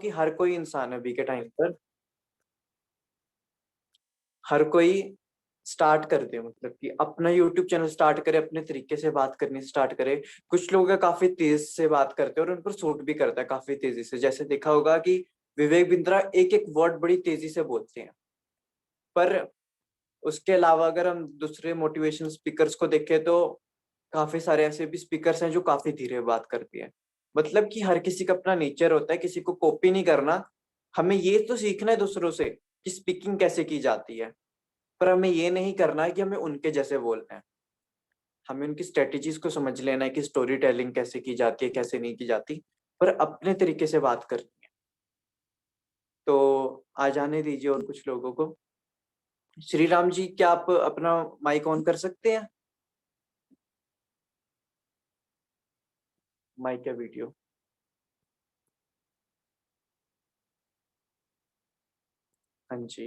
कि हर कोई इंसान अभी के टाइम पर, हर कोई स्टार्ट कर दे, मतलब कि अपना यूट्यूब चैनल स्टार्ट करे, अपने तरीके से बात करनी स्टार्ट करे। कुछ लोग हैं काफी तेज से बात करते हैं और उन पर सूट भी करता है काफी तेजी से। जैसे देखा होगा कि विवेक बिंद्रा एक एक वर्ड बड़ी तेजी से बोलते हैं। पर उसके अलावा अगर हम दूसरे मोटिवेशनल स्पीकर्स को देखें तो काफी सारे ऐसे भी स्पीकर्स हैं जो काफी धीरे बात करती है। मतलब कि हर किसी का अपना नेचर होता है, किसी को कॉपी नहीं करना। हमें ये तो सीखना है दूसरों से कि स्पीकिंग कैसे की जाती है, पर हमें ये नहीं करना है कि हमें उनके जैसे बोलना है। हमें उनकी स्ट्रेटेजीज को समझ लेना है कि स्टोरी टेलिंग कैसे की जाती है, कैसे नहीं की जाती, पर अपने तरीके से बात करनी है। तो आ जाने दीजिए और कुछ लोगों को। श्री राम जी, क्या आप अपना माइक ऑन कर सकते हैं? माइक या वीडियो? हाँ जी,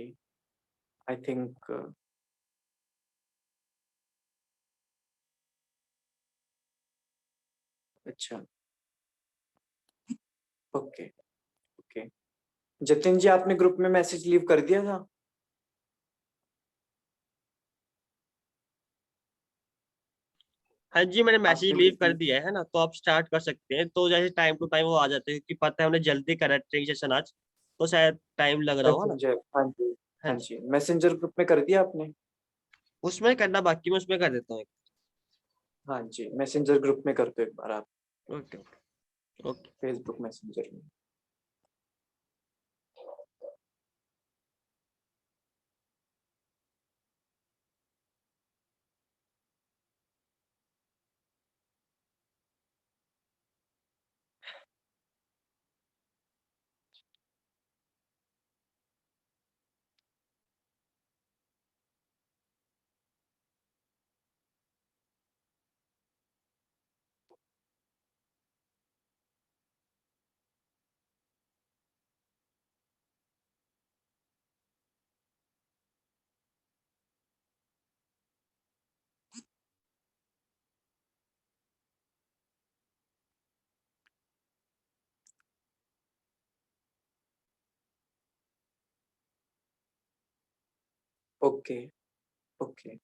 आई थिंक। अच्छा, ओके ओके। जतिन जी, आपने ग्रुप में मैसेज लीव कर दिया था? हाँ जी, मैंने मैसेज आपने लीव कर मुझे, दिया है ना, तो आप स्टार्ट कर सकते हैं। तो जैसे टाइम टू टाइम वो आ जाते हैं, क्योंकि पता है हमने जल्दी करा है ट्रेनिंग सेशन आज, तो शायद टाइम लग रहा होगा ना। मैसेंजर, हाँ जी। हाँ हाँ जी, जी, मैसेंजर ग्रुप में कर दिया आपने? उसमें करना बाकी, मैं उसमें कर देता हूँ। हाँ जी, मैसेंजर ग्रुप में कर दो एक बार आप, ओके ओके। फेसबुक मैसेंजर में। ओके ओके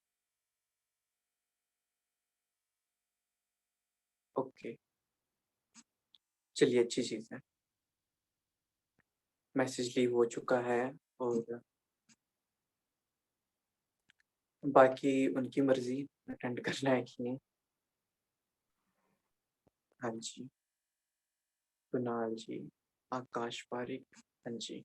ओके, चलिए, अच्छी चीज है। मैसेज लीव हो चुका है, और बाकी उनकी मर्जी अटेंड करना है कि नहीं। हाँ जी, कुणाल जी, आकाश पारिक, हाँ जी।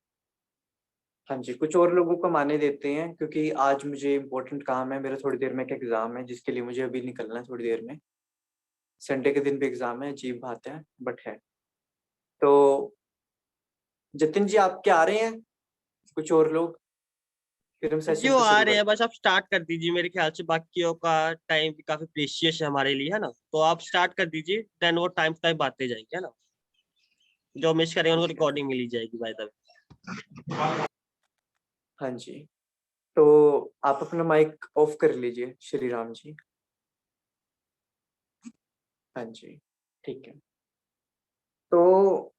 हाँ जी, कुछ और लोगों को माने देते हैं, क्योंकि आज मुझे इम्पोर्टेंट काम है। मेरा थोड़ी देर में एक एग्जाम है जिसके लिए मुझे अभी निकलना है थोड़ी देर में। संडे के दिन भी एग्जाम है, अजीब बात है बट है। तो जतिन जी, आप क्या आ रहे हैं? कुछ और लोग, फिर हम जी सेशन वो को आ शुरू रहे हैं, करते बस हैं। आप स्टार्ट कर दीजिए। मेरे ख्याल से बाकियों का टाइम भी काफी प्रेशियस है हमारे लिए, है ना। तो आप स्टार्ट कर दीजिए, देन वो टाइम टाइम बातें जाएंगे, है ना। जो मिस करेंगे उनको ठीक है। रिकॉर्डिंग मिली जाएगी बाय द हाँ जी, तो आप अपना माइक ऑफ कर लीजिए श्री राम जी। हाँ जी, ठीक है। तो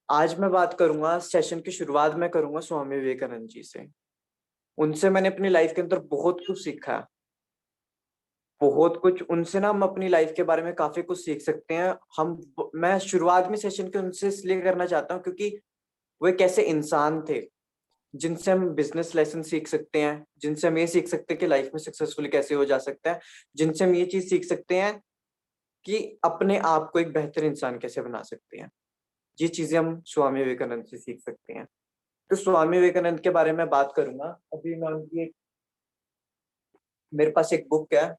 आज मैं बात करूंगा, सेशन की शुरुआत में करूंगा स्वामी विवेकानंद जी से। उनसे मैंने अपनी लाइफ के अंदर बहुत कुछ सीखा है, बहुत कुछ। उनसे ना हम अपनी लाइफ के बारे में काफी कुछ सीख सकते हैं। मैं शुरुआत में सेशन के उनसे इसलिए करना चाहता हूँ क्योंकि वो एक ऐसे इंसान थे जिनसे हम बिजनेस लेसन सीख सकते हैं, जिनसे हम ये सीख सकते हैं कि लाइफ में सक्सेसफुल कैसे हो जा सकता है, जिनसे हम ये चीज सीख सकते हैं कि अपने आप को एक बेहतर इंसान कैसे बना सकते हैं। ये चीजें हम स्वामी विवेकानंद से सीख सकते हैं। तो स्वामी विवेकानंद के बारे में बात करूंगा। अभी मैं उनकी मेरे पास एक बुक है,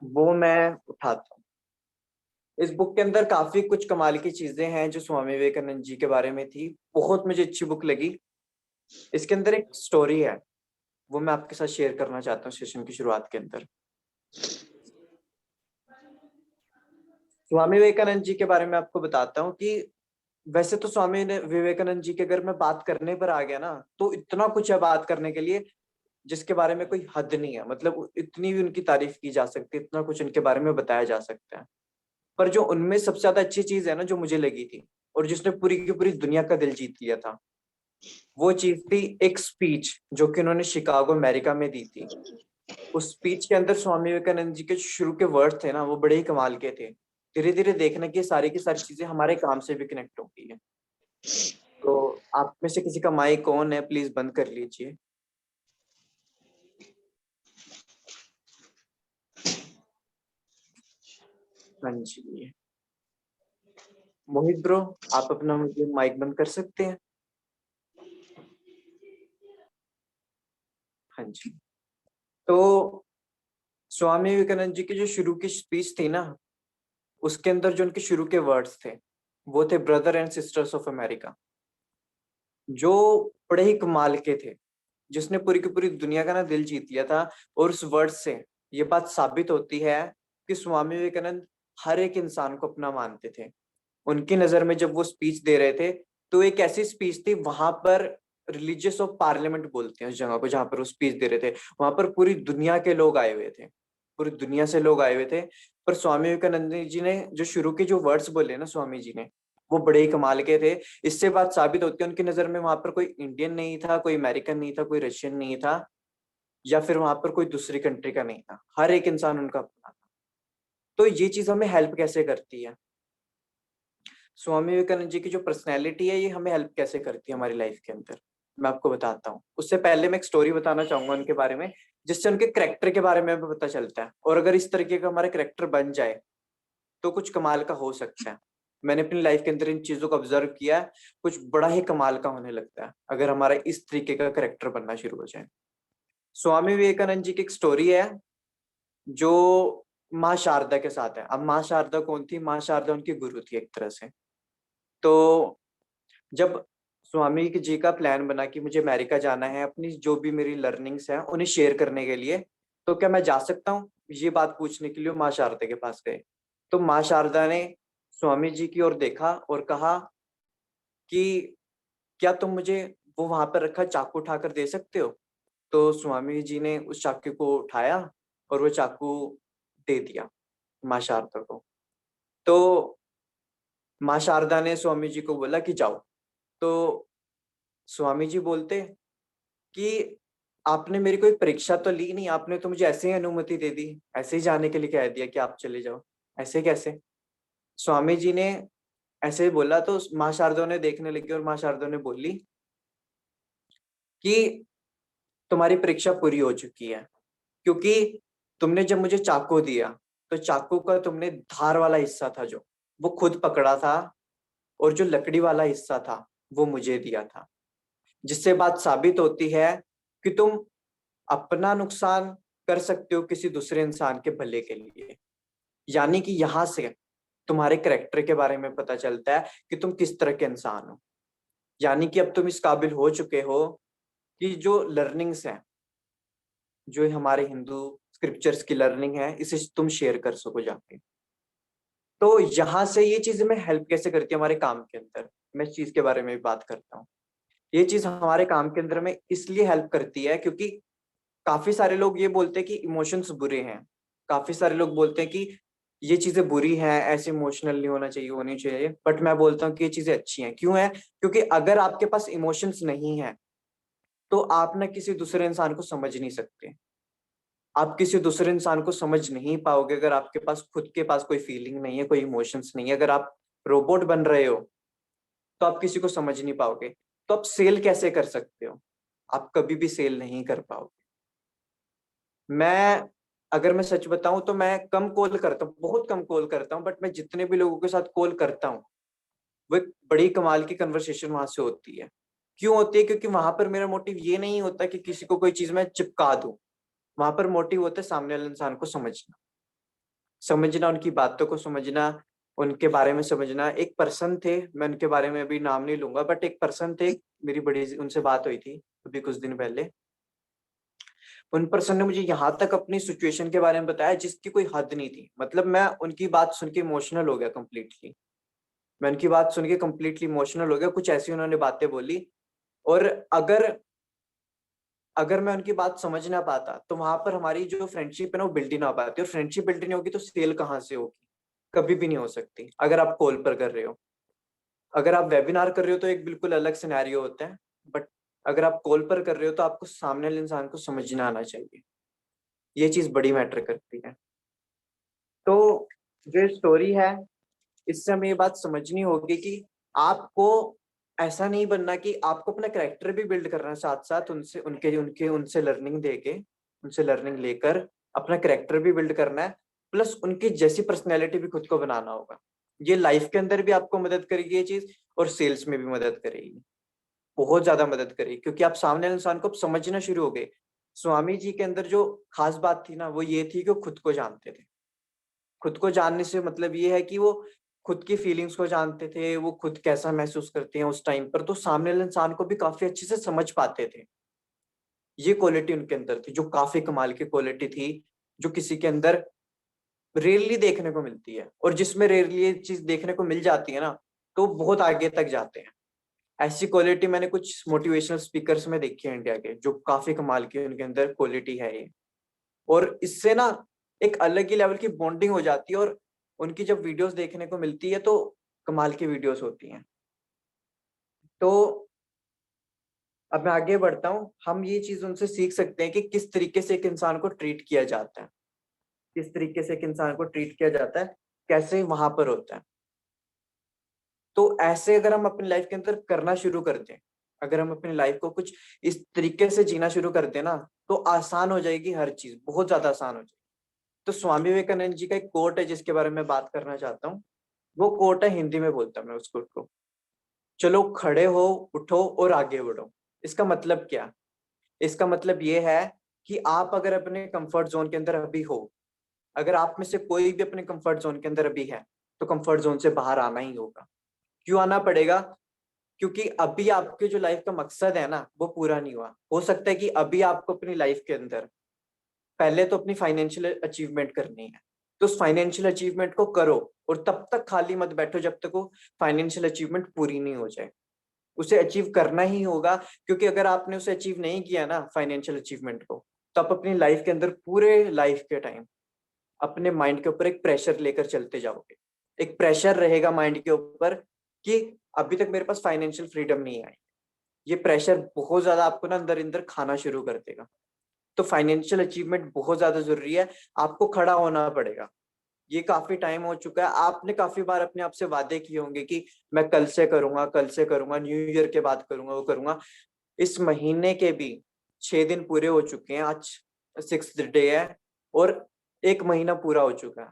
वो मैं उठाता हूँ। इस बुक के अंदर काफी कुछ कमाल की चीजें हैं जो स्वामी विवेकानंद जी के बारे में थी। बहुत मुझे अच्छी बुक लगी। इसके अंदर एक स्टोरी है, वो मैं आपके साथ शेयर करना चाहता हूँ सेशन की शुरुआत के अंदर। स्वामी विवेकानंद जी के बारे में आपको बताता हूँ कि वैसे तो विवेकानंद जी के अगर मैं बात करने पर आ गया ना, तो इतना कुछ है बात करने के लिए जिसके बारे में कोई हद नहीं है। मतलब इतनी भी उनकी तारीफ की जा सकती है, इतना कुछ उनके बारे में बताया जा सकता है। पर जो उनमें सबसे ज्यादा अच्छी चीज है ना, जो मुझे लगी थी, और जिसने पूरी की पूरी दुनिया का दिल जीत लिया था, वो चीज थी एक स्पीच जो कि उन्होंने शिकागो अमेरिका में दी थी। उस स्पीच के अंदर स्वामी विवेकानंद जी के शुरू के वर्ड थे ना, वो बड़े ही कमाल के थे। धीरे धीरे देखना कि सारी की सारी चीजें हमारे काम से भी कनेक्ट हो गई है। तो आप में से किसी का माइक ऑन है, प्लीज बंद कर लीजिए। हाँ जी, मोहित ब्रो, आप अपना मुझे माइक बंद कर सकते हैं? हाँ जी। तो स्वामी विवेकानंद जी की जो शुरू की स्पीच थी ना, उसके अंदर जो उनके शुरू के वर्ड्स थे वो थे brother and sisters of America, जो बड़े ही कमाल के थे, जिसने पूरी की पूरी दुनिया का ना दिल जीत लिया था। और उस वर्ड से ये बात साबित होती है कि स्वामी विवेकानंद हर एक इंसान को अपना मानते थे। उनकी नजर में जब वो स्पीच दे रहे थे तो एक ऐसी स्पीच थी, वहां पर रिलीजियस ऑफ पार्लियामेंट बोलते हैं उस जगह को जहां पर वो स्पीच दे रहे थे, वहां पर पूरी दुनिया के लोग आए हुए थे, पूरी दुनिया से लोग आए हुए थे। पर स्वामी विवेकानंद जी ने जो शुरू के जो वर्ड्स बोले ना स्वामी जी ने, वो बड़े ही कमाल के थे। इससे बात साबित होती है उनकी नजर में वहां पर कोई इंडियन नहीं था, कोई अमेरिकन नहीं था, कोई रशियन नहीं था, या फिर वहां पर कोई दूसरी कंट्री का नहीं था, हर एक इंसान उनका अपना था। तो ये चीज हमें हेल्प कैसे करती है? स्वामी विवेकानंद जी की जो पर्सनैलिटी है ये हमें हेल्प कैसे करती है हमारी लाइफ के अंदर, मैं आपको बताता हूँ। उससे पहले मैं एक स्टोरी बताना चाहूंगा उनके बारे में, जिससे उनके करेक्टर के बारे में भी पता चलता है। और अगर इस तरीके का हमारा करेक्टर बन जाए तो कुछ कमाल का हो सकता है। मैंने अपनी लाइफ के अंदर इन चीजों को ऑब्जर्व किया है, कुछ बड़ा ही कमाल का होने लगता है अगर हमारा इस तरीके का करेक्टर बनना शुरू हो जाए। स्वामी विवेकानंद जी की एक स्टोरी है जो माँ शारदा के साथ है। अब माँ शारदा कौन थी? माँ शारदा उनकी गुरु थी एक तरह से। तो जब स्वामी जी का प्लान बना कि मुझे अमेरिका जाना है अपनी जो भी मेरी लर्निंग्स हैं उन्हें शेयर करने के लिए, तो क्या मैं जा सकता हूँ? ये बात पूछने के लिए माँ शारदा के पास गए। तो माँ शारदा ने स्वामी जी की ओर देखा और कहा कि क्या तुम मुझे वो वहां पर रखा चाकू उठाकर दे सकते हो? तो स्वामी जी ने उस चाकू को उठाया और वो चाकू दे दिया माँ शारदा को। तो माँ शारदा ने स्वामी जी को बोला कि जाओ। तो स्वामी जी बोलते कि आपने मेरी कोई परीक्षा तो ली नहीं, आपने तो मुझे ऐसे ही अनुमति दे दी, ऐसे ही जाने के लिए कह दिया कि आप चले जाओ, ऐसे कैसे? स्वामी जी ने ऐसे ही बोला तो माँ शारदा ने देखने लगी और माँ शारदा ने बोली कि तुम्हारी परीक्षा पूरी हो चुकी है, क्योंकि तुमने जब मुझे चाकू दिया तो चाकू का तुमने धार वाला हिस्सा था जो, वो खुद पकड़ा था, और जो लकड़ी वाला हिस्सा था वो मुझे दिया था। जिससे बात साबित होती है कि तुम अपना नुकसान कर सकते हो किसी दूसरे इंसान के भले के लिए। यानी कि यहाँ से तुम्हारे कैरेक्टर के बारे में पता चलता है कि तुम किस तरह के इंसान हो। यानी कि अब तुम इस काबिल हो चुके हो कि जो लर्निंग्स है, जो हमारे हिंदू स्क्रिप्चर्स की लर्निंग है, इसे तुम शेयर कर सको जाके। तो यहाँ से ये चीज हमें हेल्प कैसे करती है हमारे काम के अंदर, मैं इस चीज के बारे में भी बात करता हूँ। ये चीज हमारे काम के अंदर में इसलिए हेल्प करती है क्योंकि काफी सारे लोग ये बोलते हैं कि इमोशंस बुरे हैं, काफी सारे लोग बोलते हैं कि ये चीजें बुरी हैं, ऐसे इमोशनल नहीं होना चाहिए, होनी चाहिए। बट मैं बोलता हूँ कि ये चीजें अच्छी हैं। क्यों है? क्योंकि अगर आपके पास इमोशंस नहीं है तो आप ना किसी दूसरे इंसान को समझ नहीं सकते। आप किसी दूसरे इंसान को समझ नहीं पाओगे अगर आपके पास खुद के पास कोई फीलिंग नहीं है, कोई इमोशंस नहीं है। अगर आप रोबोट बन रहे हो तो आप किसी को समझ नहीं पाओगे। तो आप सेल कैसे कर सकते हो? आप कभी भी सेल नहीं कर पाओगे। मैं अगर मैं सच बताऊं तो मैं कम कॉल करता हूँ, बहुत कम कॉल करता हूँ, बट मैं जितने भी लोगों के साथ कॉल करता हूँ वो एक बड़ी कमाल की कन्वर्सेशन वहां से होती है। क्यों होती है? क्योंकि वहां पर मेरा मोटिव ये नहीं होता कि किसी को कोई चीज मैं चिपका दूं। वहां पर मोटिव होता है सामने वाले इंसान को समझना, समझना, उनकी बातों को समझना, उनके बारे में समझना। एक पर्सन थे, मैं उनके बारे में अभी नाम नहीं लूंगा, बट एक पर्सन थे, मेरी बड़ी उनसे बात हुई थी अभी कुछ दिन पहले। उन पर्सन ने मुझे यहाँ तक अपनी सिचुएशन के बारे में बताया जिसकी कोई हद नहीं थी। मतलब मैं उनकी बात सुन के इमोशनल हो गया कंप्लीटली। मैं उनकी बात सुन के कंप्लीटली इमोशनल हो गया। कुछ ऐसी उन्होंने बातें बोली, और अगर अगर मैं उनकी बात समझ ना पाता तो वहां पर हमारी जो फ्रेंडशिप है ना वो बिल्ड ही ना हो पाती। और फ्रेंडशिप बिल्ड नहीं होगी तो सेल कहाँ से होगी? कभी भी नहीं हो सकती अगर आप कॉल पर कर रहे हो। अगर आप वेबिनार कर रहे हो तो एक बिल्कुल अलग सिनेरियो होता है, बट अगर आप कॉल पर कर रहे हो तो आपको सामने वाले इंसान को समझना आना चाहिए। ये चीज बड़ी मैटर करती है। तो जो स्टोरी है, इससे हमें ये बात समझनी होगी कि आपको ऐसा नहीं बनना कि आपको अपना कैरेक्टर भी बिल्ड करना है, साथ साथ उनसे उनके उनके उनसे लर्निंग देके, उनसे लर्निंग लेकर अपना कैरेक्टर भी बिल्ड करना है, प्लस उनकी जैसी पर्सनैलिटी भी खुद को बनाना होगा। ये लाइफ के अंदर भी आपको मदद करेगी ये चीज, और सेल्स में भी मदद करेगी, बहुत ज्यादा मदद करेगी, क्योंकि आप सामने वाले इंसान को समझना शुरू हो गए। स्वामी जी के अंदर जो खास बात थी ना, वो ये थी कि वो खुद को जानते थे। खुद को जानने से मतलब ये है कि वो खुद की फीलिंग्स को जानते थे, वो खुद कैसा महसूस करते हैं उस टाइम पर, तो सामने वाले इंसान को भी काफी अच्छे से समझ पाते थे। ये क्वालिटी उनके अंदर थी, जो काफी कमाल की क्वालिटी थी, जो किसी के अंदर रेयरली देखने को मिलती है, और जिसमें रेयरली ये चीज देखने को मिल जाती है ना, तो बहुत आगे तक जाते हैं। ऐसी क्वालिटी मैंने कुछ मोटिवेशनल स्पीकर्स में देखी है इंडिया के, जो काफी कमाल की उनके अंदर क्वालिटी है ये। और इससे ना एक अलग ही लेवल की बॉन्डिंग हो जाती है, और उनकी जब वीडियोस देखने को मिलती है तो कमाल की वीडियोस होती हैं। तो अब मैं आगे बढ़ता हूँ। हम ये चीज उनसे सीख सकते हैं कि किस तरीके से एक इंसान को ट्रीट किया जाता है, किस तरीके से एक इंसान को ट्रीट किया जाता है, कैसे वहां पर होता है। तो ऐसे अगर हम अपनी लाइफ के अंदर करना शुरू कर दें, अगर हम अपनी लाइफ को कुछ इस तरीके से जीना शुरू कर दें ना, तो आसान हो जाएगी हर चीज, बहुत ज्यादा आसान हो जाएगी। तो स्वामी विवेकानंद जी का एक कोट है जिसके बारे में बात करना चाहता हूँ। वो कोट है, हिंदी में बोलता हूँ मैं उस कोट को। चलो खड़े हो, उठो और आगे बढ़ो। इसका मतलब क्या? इसका मतलब ये है कि आप अगर अपने कंफर्ट जोन के अंदर अभी हो, अगर आप में से कोई भी अपने कंफर्ट जोन के अंदर अभी है, तो कंफर्ट जोन से बाहर आना ही होगा। क्यों आना पड़ेगा? क्योंकि अभी आपके जो लाइफ का मकसद है ना, वो पूरा नहीं हुआ। हो सकता है कि अभी आपको अपनी लाइफ के अंदर पहले तो अपनी फाइनेंशियल अचीवमेंट करनी है, तो उस फाइनेंशियल अचीवमेंट को करो, और तब तक खाली मत बैठो जब तक वो फाइनेंशियल अचीवमेंट पूरी नहीं हो जाए। उसे अचीव करना ही होगा, क्योंकि अगर आपने उसे अचीव नहीं किया ना फाइनेंशियल अचीवमेंट को, तो आप अपनी लाइफ के अंदर पूरे लाइफ के टाइम अपने माइंड के ऊपर एक प्रेशर लेकर चलते जाओगे। एक प्रेशर रहेगा माइंड के ऊपर कि अभी तक मेरे पास फाइनेंशियल फ्रीडम नहीं आई। ये प्रेशर बहुत ज्यादा आपको ना अंदर अंदर खाना शुरू कर देगा। तो फाइनेंशियल अचीवमेंट बहुत ज्यादा जरूरी है, आपको खड़ा होना पड़ेगा। ये काफी टाइम हो चुका है, आपने काफी बार अपने आप से वादे किए होंगे कि मैं कल से करूंगा, कल से करूंगा, न्यू ईयर के बाद करूंगा, वो करूंगा। इस महीने के भी 6 दिन पूरे हो चुके हैं, आज 6th डे है, और एक महीना पूरा हो चुका है।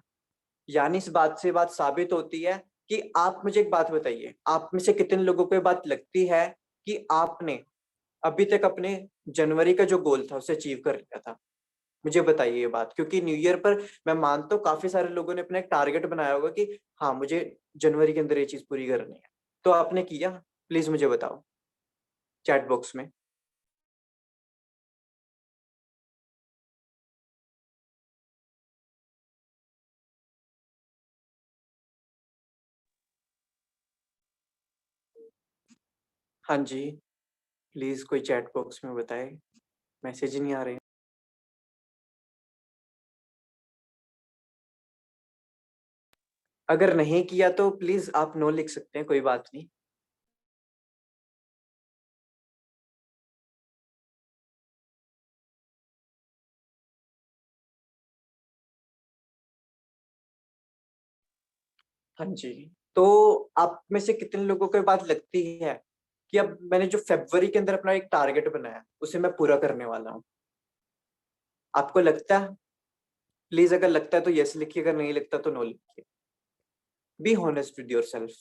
यानी इस बात से बात साबित होती है कि आप मुझे एक बात बताइए, आप में से कितने लोगों को ये बात लगती है कि आपने अभी तक अपने जनवरी का जो गोल था उसे अचीव कर लिया था? मुझे बताइए ये बात, क्योंकि न्यू ईयर पर मैं मानता हूँ काफी सारे लोगों ने अपना एक टारगेट बनाया होगा कि हाँ मुझे जनवरी के अंदर ये चीज पूरी करनी है। तो आपने किया? प्लीज मुझे बताओ चैट बॉक्स में। हाँ जी, प्लीज कोई चैट बॉक्स में बताए, मैसेज ही नहीं आ रहे। अगर नहीं किया तो प्लीज आप नो लिख सकते हैं, कोई बात नहीं। हाँ जी। तो आप में से कितने लोगों को ये बात लगती है कि अब मैंने जो फरवरी के अंदर अपना एक टारगेट बनाया उसे मैं पूरा करने वाला हूँ? आपको लगता है? प्लीज अगर लगता है तो यस लिखिए, अगर नहीं लगता तो नो लिखिए। Be honest with your self.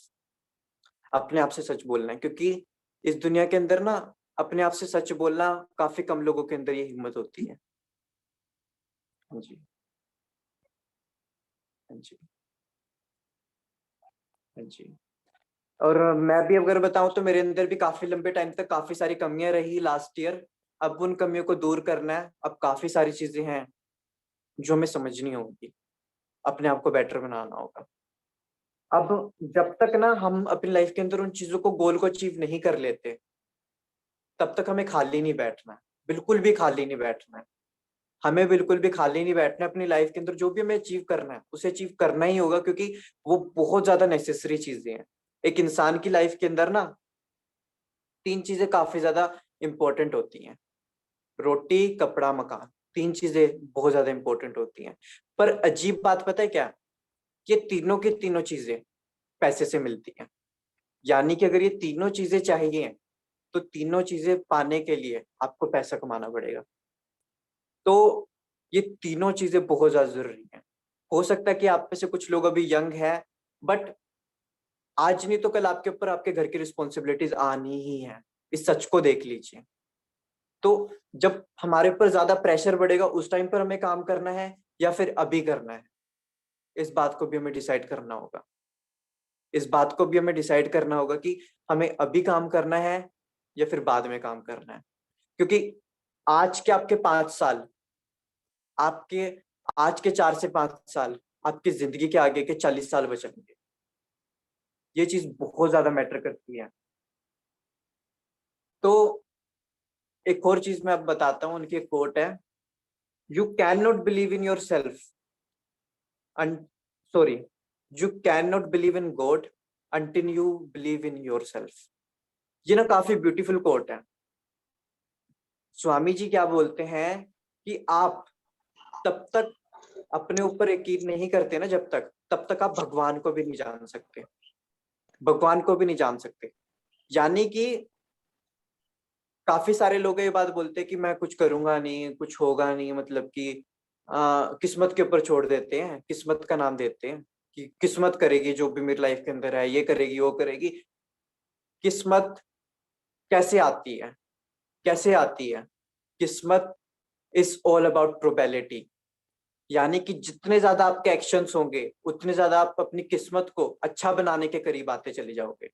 अपने आप से सच बोलना है, क्योंकि इस दुनिया के अंदर ना अपने आप से सच बोलना काफी कम लोगों के अंदर ये हिम्मत होती है। हाँ जी। हाँ जी। हाँ जी। और मैं भी अगर बताऊं तो मेरे अंदर भी काफी लंबे टाइम तक काफी सारी कमियां रही लास्ट ईयर। अब उन कमियों को दूर करना है। अब काफी सारी चीजें हैं जो हमें समझनी होगी, अपने आप को बेटर बनाना होगा। अब जब तक ना हम अपनी लाइफ के अंदर उन चीजों को, गोल को अचीव नहीं कर लेते, तब तक हमें खाली नहीं बैठना है। बिल्कुल भी खाली नहीं बैठना है। हमें बिल्कुल भी खाली नहीं बैठना है। अपनी लाइफ के अंदर जो भी हमें अचीव करना है उसे अचीव करना ही होगा, क्योंकि वो बहुत ज्यादा नेसेसरी चीजें हैं। एक इंसान की लाइफ के अंदर ना 3 चीजें काफी ज्यादा इंपॉर्टेंट होती हैं, रोटी, कपड़ा, मकान। 3 चीजें बहुत ज्यादा इंपॉर्टेंट होती हैं। पर अजीब बात पता है क्या, ये तीनों की तीनों चीजें पैसे से मिलती हैं। यानी कि अगर ये तीनों चीजें चाहिए तो तीनों चीजें पाने के लिए आपको पैसा कमाना पड़ेगा। तो ये तीनों चीजें बहुत ज्यादा जरूरी हैं। हो सकता है कि आप में से कुछ लोग अभी यंग हैं, बट आज नहीं तो कल आपके ऊपर आपके घर की रिस्पॉन्सिबिलिटीज आनी ही है। इस सच को देख लीजिए। तो जब हमारे ऊपर ज्यादा प्रेशर बढ़ेगा उस टाइम पर हमें काम करना है या फिर अभी करना है, इस बात को भी हमें डिसाइड करना होगा। इस बात को भी हमें डिसाइड करना होगा कि हमें अभी काम करना है या फिर बाद में काम करना है। क्योंकि आज के आपके 5 साल, आपके आज के 4 से 5 साल आपकी जिंदगी के आगे के 40 साल बचेंगे। ये चीज बहुत ज्यादा मैटर करती है। तो एक और चीज मैं अब बताता हूँ, उनकी एक कोट है, you can not believe in your self, sorry, you can not believe in God until you believe in your self. ये ना काफी ब्यूटीफुल कोट है। स्वामी जी क्या बोलते हैं कि आप तब तक अपने ऊपर यकीन नहीं करते ना, जब तक तब तक आप भगवान को भी नहीं जान सकते। भगवान को भी नहीं जान सकते। यानी कि काफी सारे लोग ये बात बोलते हैं कि मैं कुछ करूंगा नहीं, कुछ होगा नहीं, मतलब कि किस्मत के ऊपर छोड़ देते हैं, किस्मत का नाम देते हैं कि किस्मत करेगी जो भी मेरी लाइफ के अंदर है, ये करेगी वो करेगी। किस्मत कैसे आती है, कैसे आती है? किस्मत इज ऑल अबाउट प्रोबेबिलिटी। यानी कि जितने ज्यादा आपके एक्शंस होंगे उतने ज्यादा आप अपनी किस्मत को अच्छा बनाने के करीब आते चले जाओगे।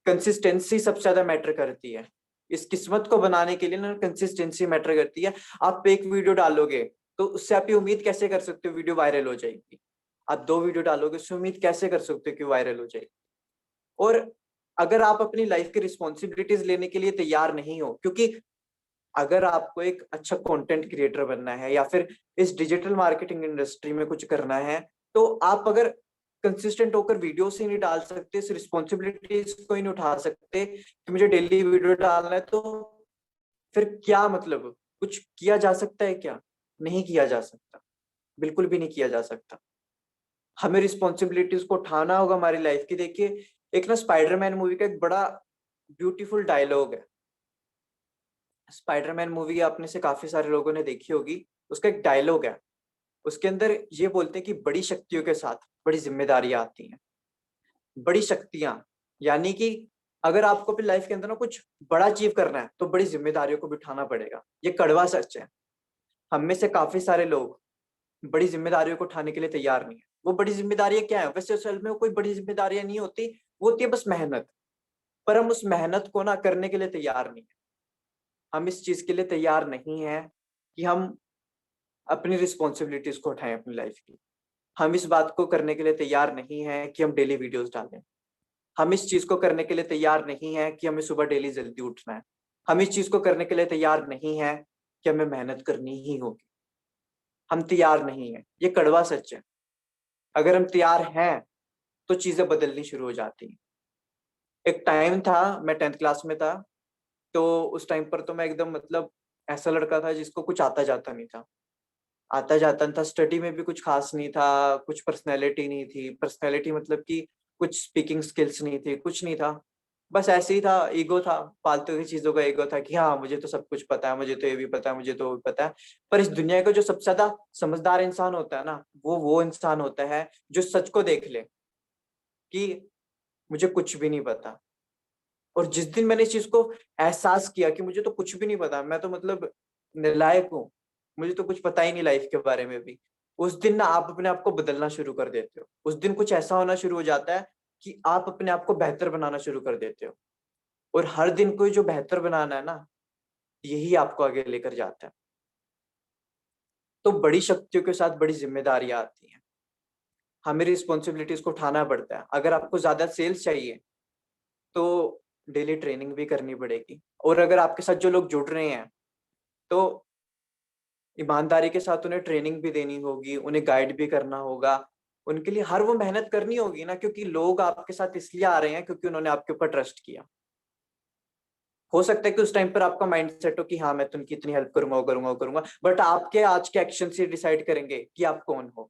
कंसिस्टेंसी सबसे ज्यादा मैटर करती है। इस किस्मत को बनाने के लिए ना कंसिस्टेंसी मैटर करती है। आप एक वीडियो डालोगे तो उससे आप ये उम्मीद कैसे कर सकते हो वीडियो वायरल हो जाएगी? आप 2 वीडियो डालोगे, उससे उम्मीद कैसे कर सकते हो कि वायरल हो जाएगी? और अगर आप अपनी लाइफ की रिस्पॉन्सिबिलिटीज लेने के लिए तैयार नहीं हो, क्योंकि अगर आपको एक अच्छा कंटेंट क्रिएटर बनना है या फिर इस डिजिटल मार्केटिंग इंडस्ट्री में कुछ करना है, तो आप अगर कंसिस्टेंट होकर वीडियोस ही नहीं डाल सकते, इस रिस्पॉन्सिबिलिटीज को ही नहीं उठा सकते कि मुझे डेली वीडियो डालना है, तो फिर क्या मतलब? कुछ किया जा सकता है क्या? नहीं किया जा सकता, बिल्कुल भी नहीं किया जा सकता। हमें रिस्पॉन्सिबिलिटीज को उठाना होगा हमारी लाइफ की। देखिए, एक ना स्पाइडरमैन मूवी का एक बड़ा ब्यूटीफुल डायलॉग है। स्पाइडरमैन मूवी आपने से काफी सारे लोगों ने देखी होगी। उसका एक डायलॉग है, उसके अंदर ये बोलते हैं कि बड़ी शक्तियों के साथ बड़ी जिम्मेदारियां आती हैं। बड़ी शक्तियां, यानी कि अगर आपको अपनी लाइफ के अंदर ना कुछ बड़ा अचीव करना है तो बड़ी जिम्मेदारियों को भी उठाना पड़ेगा। ये कड़वा सच है। हम में से काफी सारे लोग बड़ी जिम्मेदारियों को उठाने के लिए तैयार नहीं है। वो बड़ी जिम्मेदारियां क्या है? वैसे असल में वो कोई बड़ी जिम्मेदारियां नहीं होती, वो होती है बस मेहनत। पर हम उस मेहनत को ना करने के लिए तैयार नहीं है। हम इस चीज के लिए तैयार नहीं है कि हम अपनी रिस्पॉन्सिबिलिटीज को उठाएं अपनी लाइफ की। हम इस बात को करने के लिए तैयार नहीं है कि हम डेली वीडियोस डालें। हम इस चीज को करने के लिए तैयार नहीं है कि हमें सुबह डेली जल्दी उठना है। हम इस चीज को करने के लिए तैयार नहीं है कि हमें मेहनत करनी ही होगी। हम तैयार नहीं है, ये कड़वा सच है। अगर हम तैयार हैं तो चीजें बदलनी शुरू हो जाती हैं। एक टाइम था, मैं 10th क्लास में था, तो उस टाइम पर तो मैं एकदम मतलब ऐसा लड़का था जिसको कुछ आता जाता नहीं था। आता जाता नहीं था, स्टडी में भी कुछ खास नहीं था, कुछ पर्सनैलिटी नहीं थी। पर्सनैलिटी मतलब कि कुछ स्पीकिंग स्किल्स नहीं थी, कुछ नहीं था। बस ऐसे ही था, ईगो था, फालतू की चीजों का ईगो था कि हाँ मुझे तो सब कुछ पता है, मुझे तो ये भी पता है, मुझे तो वो भी पता है। पर इस दुनिया का जो सबसे ज्यादा समझदार इंसान होता है ना, वो इंसान होता है जो सच को देख ले कि मुझे कुछ भी नहीं पता। और जिस दिन मैंने इस चीज को एहसास किया कि मुझे तो कुछ भी नहीं पता, मैं तो मतलब नालायक हूँ, मुझे तो कुछ पता ही नहीं लाइफ के बारे में भी, उस दिन ना आप अपने आप को बदलना शुरू कर देते हो। उस दिन कुछ ऐसा होना शुरू हो जाता है कि आप अपने आप को बेहतर बनाना शुरू कर देते हो। और हर दिन को जो बेहतर बनाना है ना, यही आपको आगे लेकर जाता है। तो बड़ी शक्तियों के साथ बड़ी जिम्मेदारियां आती हैं। हमें रिस्पॉन्सिबिलिटीज को उठाना पड़ता है। अगर आपको ज्यादा सेल्स चाहिए तो डेली ट्रेनिंग भी करनी पड़ेगी। और अगर आपके साथ जो लोग जुड़ रहे हैं तो ईमानदारी के साथ उन्हें ट्रेनिंग भी देनी होगी, उन्हें गाइड भी करना होगा। उनके लिए हर वो मेहनत करनी होगी ना, क्योंकि लोग आपके साथ इसलिए आ रहे हैं क्योंकि उन्होंने आपके ऊपर ट्रस्ट किया। हो सकता है कि उस टाइम पर आपका माइंड सेट हो कि हाँ मैं तो उनकी इतनी हेल्प करूंगा, वो करूंगा, वो करूंगा, बट आपके आज के एक्शन से डिसाइड करेंगे कि आप कौन हो।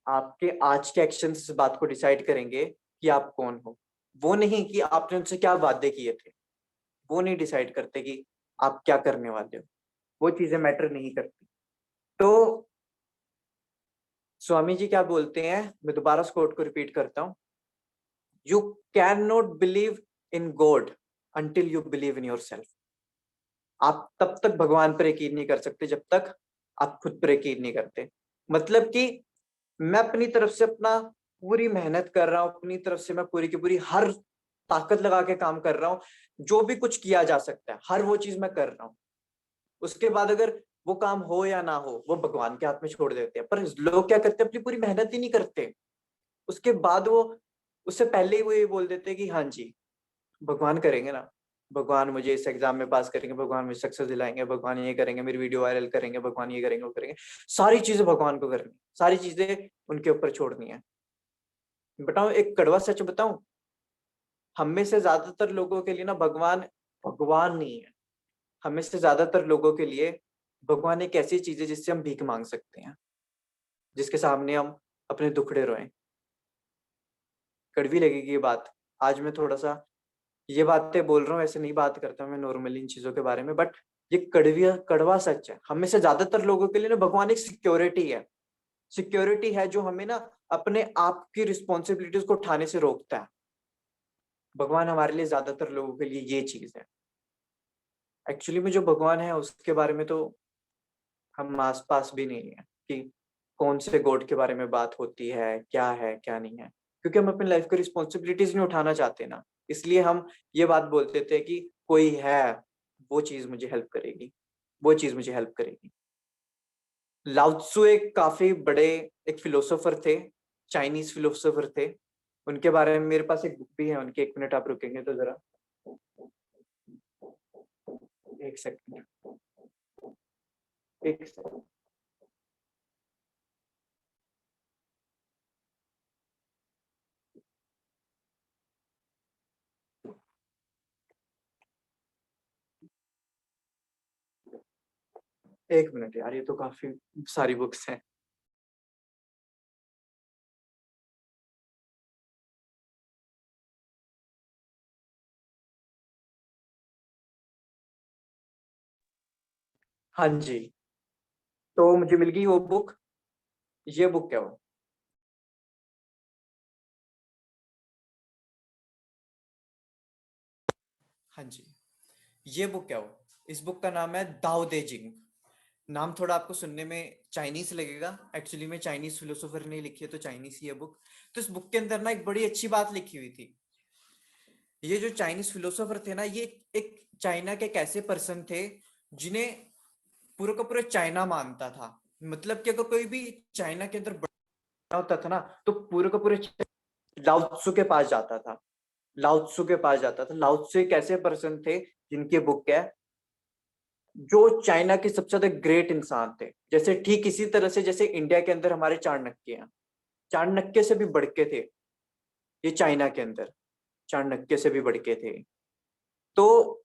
आपके आज के एक्शन इस बात को डिसाइड करेंगे कि आप कौन हो। वो नहीं कि आपने उनसे क्या वादे किए थे, वो नहीं डिसाइड करते कि आप क्या करने वाले हो। वो चीजें मैटर नहीं करती। तो स्वामी जी क्या बोलते हैं, मैं दोबारा उस कोट को रिपीट करता हूँ, you can not believe in God until you believe in your self. आप तब तक भगवान पर यकीन नहीं कर सकते जब तक आप खुद पर यकीन नहीं करते। मतलब कि मैं अपनी तरफ से अपना पूरी मेहनत कर रहा हूं, अपनी तरफ से मैं पूरी की पूरी हर ताकत लगा के काम कर रहा हूं, जो भी कुछ किया जा सकता है हर वो चीज मैं कर रहा हूं। उसके बाद अगर वो काम हो या ना हो वो भगवान के हाथ में छोड़ देते हैं। पर लोग क्या करते हैं, अपनी पूरी मेहनत ही नहीं करते। उसके बाद वो, उससे पहले ही वो ये बोल देते हैं कि हाँ जी भगवान करेंगे ना, भगवान मुझे इस एग्जाम में पास करेंगे, भगवान मुझे सक्सेस दिलाएंगे, भगवान ये करेंगे, मेरी वीडियो वायरल करेंगे, भगवान ये करेंगे, वो करेंगे। सारी चीजें भगवान को करनी, सारी चीजें उनके ऊपर छोड़नी है। बताओ एक कड़वा सच बताऊं, हम में से ज्यादातर लोगों के लिए ना भगवान भगवान नहीं है। हम में से ज्यादातर लोगों के लिए भगवान एक ऐसी चीज है जिससे हम भीख मांग सकते हैं, जिसके सामने हम अपने दुखड़े रोएं। कड़वी लगेगी ये बात, आज मैं थोड़ा सा ये बातें बोल रहा हूँ, ऐसे नहीं बात करता मैं नॉर्मली इन चीजों के बारे में, बट ये कड़वी कड़वा सच है। हम में से ज्यादातर लोगों के लिए ना भगवान एक सिक्योरिटी है। सिक्योरिटी है जो हमें ना अपने आप की रिस्पॉन्सिबिलिटीज को उठाने से रोकता है। भगवान हमारे लिए ज्यादातर लोगों के लिए ये चीज है। एक्चुअली में जो भगवान है उसके बारे में तो हम आस पास भी नहीं है कि कौन से गॉड के बारे में बात होती है क्या नहीं है, क्योंकि हम अपनी लाइफ की रिस्पॉन्सिबिलिटीज नहीं उठाना चाहते ना। इसलिए हम ये बात बोलते थे कि कोई है, वो चीज मुझे हेल्प करेगी, वो चीज मुझे हेल्प करेगी। लाओ त्सु एक काफी बड़े एक फिलोसोफर थे, चाइनीज फिलोसोफर थे। उनके बारे में मेरे पास एक बुक भी है उनकी, 1 मिनट आप रुकेंगे तो जरा, 1 सेकंड, 1 सेकंड। 1 मिनट यार, ये तो काफी सारी बुक्स हैं। हाँ जी, तो मुझे मिल गई वो बुक। ये बुक क्या हो, हाँ जी, ये बुक क्या हो, इस बुक का नाम है दाओ दे जिंग। नाम थोड़ा आपको सुनने में चाइनीज लगेगा, एक्चुअली में चाइनीज फिलोसोफर ने लिखी है तो चाइनीज ही है बुक। तो इस बुक के अंदर ना एक बड़ी अच्छी बात लिखी हुई थी। ये जो चाइनीज फिलोसोफर थे ना, ये एक चाइना के एक ऐसे पर्सन थे जिन्हें पूरा का पूरा चाइना मानता था। मतलब कि अगर कोई भी चाइना के अंदर बड़ा होता था ना, तो पूरे का पूरे लाओ त्सु के पास जाता था। लाओ त्सु के पास जाता था। लाओ त्सु एक ऐसे पर्सन थे जिनकी बुक है, जो चाइना के सबसे ज्यादा ग्रेट इंसान थे। जैसे ठीक इसी तरह से जैसे इंडिया के अंदर हमारे चाणक्य हैं, चाणक्य से भी बढ़ के थे ये चाइना के अंदर, चाणक्य से भी बढ़ के थे। तो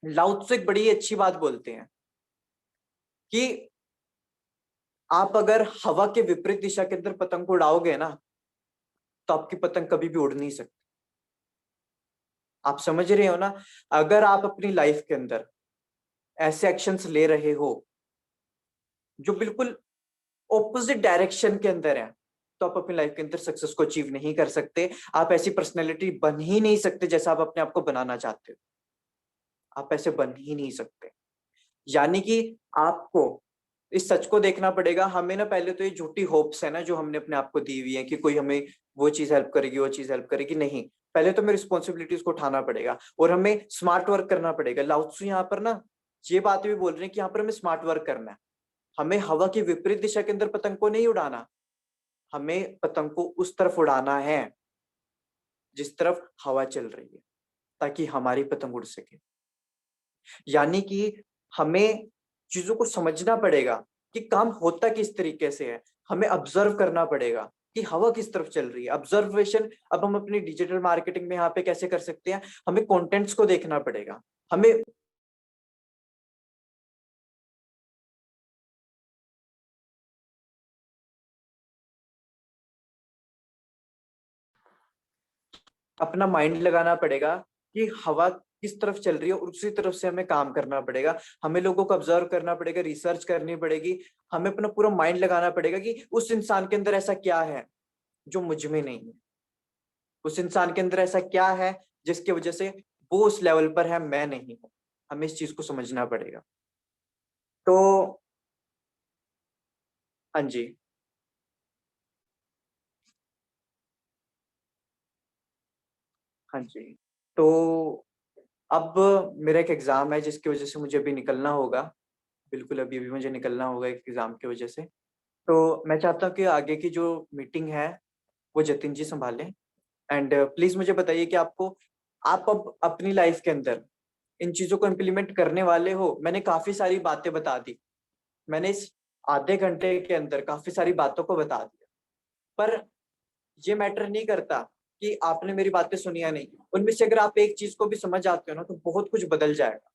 लाओ त्सु एक बड़ी अच्छी बात बोलते हैं कि आप अगर हवा के विपरीत दिशा के अंदर पतंग को उड़ाओगे ना, तो आपकी पतंग कभी भी उड़ नहीं सकती। आप समझ रहे हो ना। अगर आप अपनी लाइफ के अंदर ऐसे एक्शंस ले रहे हो जो बिल्कुल ऑपोजिट डायरेक्शन के अंदर है, तो आप अपनी लाइफ के अंदर सक्सेस को अचीव नहीं कर सकते। आप ऐसी पर्सनैलिटी बन ही नहीं सकते जैसा आप अपने आप को बनाना चाहते हो। आप ऐसे बन ही नहीं सकते। यानी कि आपको इस सच को देखना पड़ेगा। हमें ना पहले तो ये झूठी होप्स है ना जो हमने अपने आप को दी हुई है कि कोई हमें वो चीज हेल्प करेगी, वो चीज हेल्प करेगी, नहीं। पहले तो हमें रिस्पॉन्सिबिलिटीज को उठाना पड़ेगा और हमें स्मार्ट वर्क करना पड़ेगा। लाओ त्सु यहाँ पर ना ये बात भी बोल रहे हैं कि यहाँ पर हमें स्मार्ट वर्क करना है। हमें हवा की विपरीत दिशा के अंदर पतंग को नहीं उड़ाना, हमें पतंग को उस तरफ उड़ाना है जिस तरफ हवा चल रही है, ताकि हमारी पतंग उड़ सके। यानी कि हमें चीजों को समझना पड़ेगा कि काम होता किस तरीके से है। हमें ऑब्जर्व करना पड़ेगा कि हवा किस तरफ चल रही है। ऑब्जर्वेशन अब हम अपनी डिजिटल मार्केटिंग में यहाँ पे कैसे कर सकते हैं, हमें कंटेंट्स को देखना पड़ेगा, हमें अपना माइंड लगाना पड़ेगा कि हवा किस तरफ चल रही है और उसी तरफ से हमें काम करना पड़ेगा। हमें लोगों को ऑब्जर्व करना पड़ेगा, रिसर्च करनी पड़ेगी, हमें अपना पूरा माइंड लगाना पड़ेगा कि उस इंसान के अंदर ऐसा क्या है जो मुझ में नहीं है, उस इंसान के अंदर ऐसा क्या है जिसकी वजह से वो उस लेवल पर है, मैं नहीं हूं। हमें इस चीज को समझना पड़ेगा। तो हाँ जी, हाँ जी। तो अब मेरा एक एग्जाम है जिसकी वजह से मुझे अभी निकलना होगा, बिल्कुल अभी अभी मुझे निकलना होगा एक एग्जाम की वजह से। तो मैं चाहता हूँ कि आगे की जो मीटिंग है वो जतिन जी संभालें। एंड प्लीज मुझे बताइए कि आप अब अपनी लाइफ के अंदर इन चीजों को इम्प्लीमेंट करने वाले हो। मैंने काफी सारी बातें बता दी, मैंने इस आधे घंटे के अंदर काफी सारी बातों को बता दिया, पर ये मैटर नहीं करता कि आपने मेरी बातें सुनी या नहीं। उनमें से अगर आप एक चीज को भी समझ आते हो ना, तो बहुत कुछ बदल जाएगा,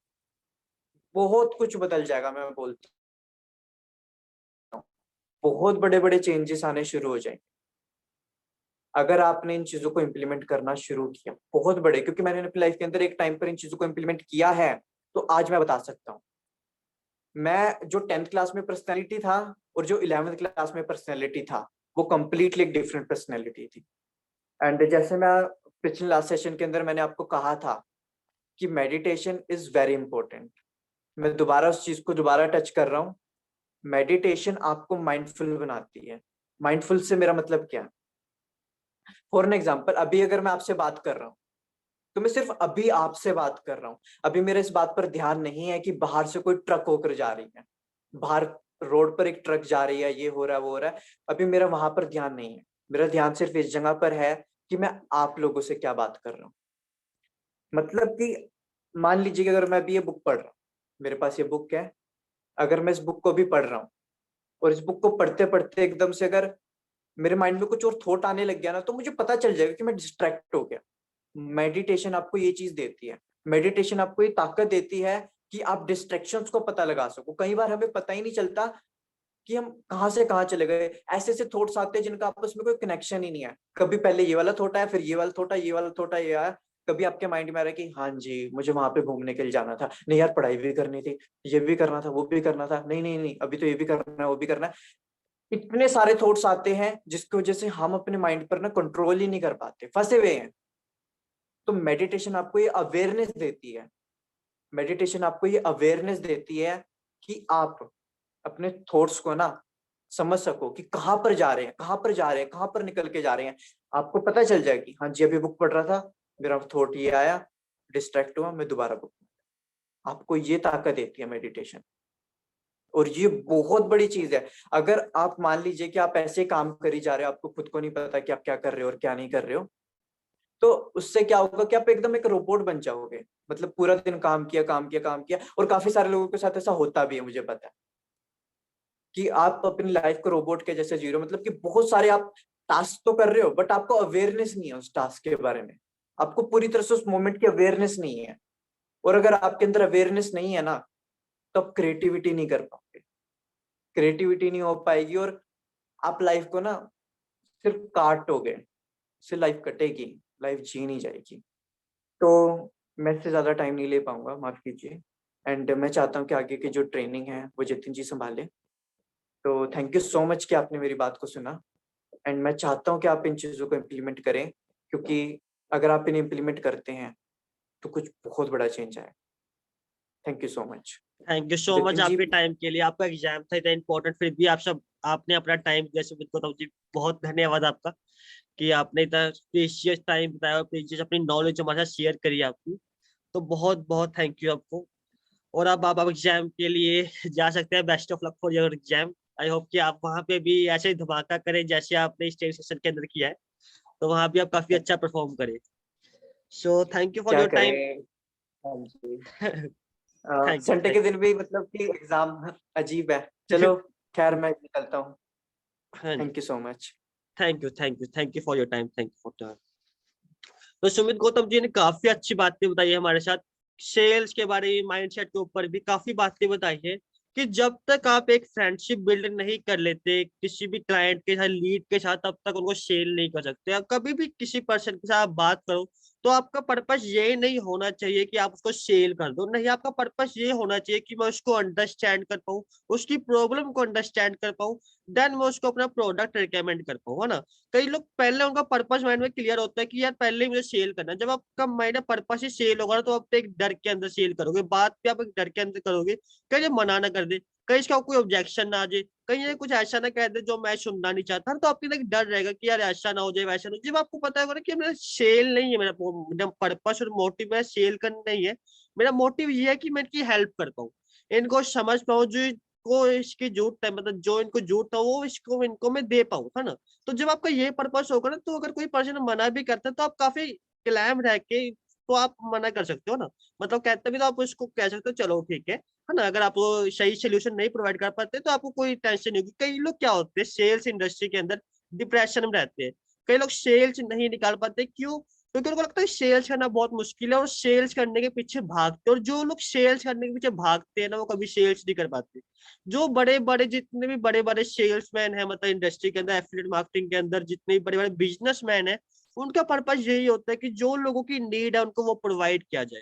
बहुत कुछ बदल जाएगा। मैं बोलता हूँ बहुत बड़े बड़े चेंजेस आने शुरू हो जाएंगे अगर आपने इन चीजों को इम्प्लीमेंट करना शुरू किया, बहुत बड़े। क्योंकि मैंने अपनी लाइफ के अंदर एक टाइम पर इन चीजों को इम्प्लीमेंट किया है, तो आज मैं बता सकता हूँ। मैं जो 10th क्लास में पर्सनैलिटी था और जो 11th क्लास में पर्सनैलिटी था, वो कंप्लीटली एक डिफरेंट पर्सनैलिटी थी। एंड जैसे मैं पिछले लास्ट सेशन के अंदर मैंने आपको कहा था कि मेडिटेशन इज वेरी इंपॉर्टेंट, मैं दोबारा उस चीज को दोबारा टच कर रहा हूँ। मेडिटेशन आपको माइंडफुल बनाती है। माइंडफुल से मेरा मतलब क्या है? फॉर एन एग्जाम्पल, अभी अगर मैं आपसे बात कर रहा हूँ तो मैं सिर्फ अभी आपसे बात कर रहा हूँ, अभी मेरा इस बात पर ध्यान नहीं है कि बाहर से कोई ट्रक होकर जा रही है, बाहर रोड पर एक ट्रक जा रही है, ये हो रहा है वो हो रहा है, अभी मेरा वहां पर ध्यान नहीं है। मेरा ध्यान सिर्फ इस जगह पर है कि मैं आप लोगों से क्या बात कर रहा हूँ। मतलब कि मान लीजिए कि अगर मैं अभी ये बुक पढ़ रहा हूँ, मेरे पास ये बुक है, अगर मैं इस बुक को भी पढ़ रहा हूँ और इस बुक को पढ़ते पढ़ते एकदम से अगर मेरे माइंड में कुछ और थॉट आने लग गया ना, तो मुझे पता चल जाएगा कि मैं डिस्ट्रैक्ट हो गया। मेडिटेशन आपको ये चीज देती है, मेडिटेशन आपको ये ताकत देती है कि आप डिस्ट्रैक्शंस को पता लगा सको। कई बार हमें पता ही नहीं चलता कि हम कहाँ से कहाँ चले गए, ऐसे ऐसे थॉट्स आते हैं जिनका आपस में कोई कनेक्शन ही नहीं है। कभी पहले ये वाला थॉट आया, फिर ये वाला थॉट आया, ये वाला थॉट आया, ये आया। कभी आपके माइंड में आ रहा है कि हाँ जी मुझे वहां पे घूमने के लिए जाना था, नहीं यार पढ़ाई भी करनी थी, ये भी करना था, वो भी करना था, नहीं नहीं नहीं अभी तो ये भी करना है, वो भी करना है। इतने सारे थॉट्स आते हैं जिसकी वजह से हम अपने माइंड पर ना कंट्रोल ही नहीं कर पाते, फंसे हुए हैं। तो मेडिटेशन आपको ये अवेयरनेस देती है, मेडिटेशन आपको ये अवेयरनेस देती है कि आप अपने थॉट्स को ना समझ सको कि कहाँ पर जा रहे हैं, कहाँ पर जा रहे हैं, कहाँ पर निकल के जा रहे हैं। आपको पता चल जाए कि हाँ जी अभी बुक पढ़ रहा था, मेरा थॉट ये आया, डिस्ट्रैक्ट हुआ, मैं दोबारा बुक। आपको ये ताकत देती है मेडिटेशन, और ये बहुत बड़ी चीज है। अगर आप मान लीजिए कि आप ऐसे काम करी जा रहे हो, आपको खुद को नहीं पता कि आप क्या कर रहे हो और क्या नहीं कर रहे हो, तो उससे क्या होगा कि आप एकदम एक रोबोट बन जाओगे। मतलब पूरा दिन काम किया काम किया काम किया, और काफी सारे लोगों के साथ ऐसा होता भी है, मुझे पता है कि आप अपनी लाइफ को रोबोट के जैसे जी रहे हो। मतलब कि बहुत सारे आप टास्क तो कर रहे हो, बट आपको अवेयरनेस नहीं है उस टास्क के बारे में, आपको पूरी तरह से उस मोमेंट की अवेयरनेस नहीं है। और अगर आपके अंदर अवेयरनेस नहीं है ना, तो आप क्रिएटिविटी नहीं कर पाओगे, क्रिएटिविटी नहीं हो पाएगी, और आप लाइफ को ना सिर्फ काटोगे, सिर्फ लाइफ कटेगी, लाइफ जी नहीं जाएगी। तो मैं इससे ज्यादा टाइम नहीं ले पाऊंगा, माफ कीजिए। एंड मैं चाहता हूँ कि आगे की जो ट्रेनिंग है वो जतिन जी संभाले। तो थैंक यू सो मच कि आपने मेरी बात को सुना। एंड मैं चाहता हूँ कि आप इन चीजों को इम्प्लीमेंट करें, क्योंकि अगर आप इन्हें इम्प्लीमेंट करते हैं तो कुछ बहुत बड़ा चेंज आए। Thank you so much thank you so much Jatin ji. आपके टाइम के लिए। आपका एग्जाम था इतना इंपॉर्टेंट, फिर भी आप सब आपने अपना टाइम दिया सुमित गौतम जी, बहुत धन्यवाद आपका कि आपने इतना प्रीशियस टाइम बताया और प्रीशियस अपनी नॉलेज हमारे साथ शेयर करी आपकी। तो बहुत बहुत थैंक यू आपको। और अब आप एग्जाम के लिए जा सकते हैं। Best of luck for your exam. I hope कि आप वहां पे भी ऐसे ही धमाका करें जैसे आपने स्टेज सेशन के अंदर किया है, तो वहां भी आप काफी अच्छा परफॉर्म करें। सो थैंक यू फॉर क्या योर टाइम। करें। हाँ जी। थैंक यू संडे के थैंक दिन भी मतलब कि एग्जाम अजीब है। चलो खैर मैं निकलता हूँ। हाँ जी, thank you so much. Thank you for your time, thank you for. तो सुमित गौतम जी ने काफी अच्छी बातें बताई है हमारे साथ, सेल्स के बारे में, माइंडसेट के ऊपर भी काफी बातें बताई है कि जब तक आप एक फ्रेंडशिप बिल्ड नहीं कर लेते किसी भी क्लाइंट के साथ, लीड के साथ, तब तक उनको सेल नहीं कर सकते। आप कभी भी किसी पर्सन के साथ आप बात करो तो आपका पर्पस ये नहीं होना चाहिए कि आप उसको सेल कर दो, नहीं, आपका पर्पस ये होना चाहिए कि मैं उसको अंडरस्टैंड कर पाऊँ, उसकी प्रॉब्लम को अंडरस्टैंड कर पाऊँ, देन मैं उसको अपना प्रोडक्ट रिकमेंड कर पाऊँ, है ना। कई लोग पहले उनका पर्पस माइंड में क्लियर होता है कि यार पहले ही मुझे सेल करना है। जब आपका माइंड में पर्पस ही सेल होगा ना, तो आप एक डर के अंदर सेल करोगे, बात भी आप एक डर के अंदर करोगे, कहीं ये मना ना कर दे, कहीं इसका कोई ऑब्जेक्शन ना आ जाए, कहीं ये कुछ ऐसा ना कह दे जो मैं सुनना नहीं चाहता, तो आपके अंदर एक डर रहेगा कि यार ऐसा ना हो जाए, वैसा ना हो जाए। जब आपको पता होगा ना कि मेरा सेल नहीं है, मेरा पर्पस और मोटिव मेरा सेल करना नहीं है, मेरा मोटिव ये है कि मैं इनकी हेल्प कर पाऊँ, इनको समझ पाऊँ, जो को इसकी जरूरत है, मतलब जो इनको जरूरत है वो इसको इनको मैं दे पाऊँ, है ना। तो जब आपका ये पर्पस होगा ना, तो अगर कोई पर्सन मना भी करता है तो आप काफी क्लैम रह के तो आप मना कर सकते हो ना, मतलब कहते भी तो आप उसको कह सकते हो चलो ठीक है ना। अगर आप वो सही सोल्यूशन नहीं प्रोवाइड कर पाते तो आपको कोई टेंशन नहीं होगी। कई लोग क्या होते हैं सेल्स इंडस्ट्री के अंदर डिप्रेशन में रहते हैं, कई लोग सेल्स नहीं निकाल पाते, क्यों? क्योंकि उनको लगता है सेल्स करना बहुत मुश्किल है और सेल्स करने के पीछे भागते हैं, और जो लोग सेल्स करने के पीछे भागते हैं ना, वो कभी सेल्स नहीं कर पाते। जो बड़े बड़े जितने भी बड़े बड़े सेल्समैन है, मतलब इंडस्ट्री के अंदर, एफिलिएट मार्केटिंग के अंदर जितने भी बड़े बड़े बिजनेसमैन है, उनका पर्पस यही होता है कि जो लोगों की नीड है उनको वो प्रोवाइड किया जाए,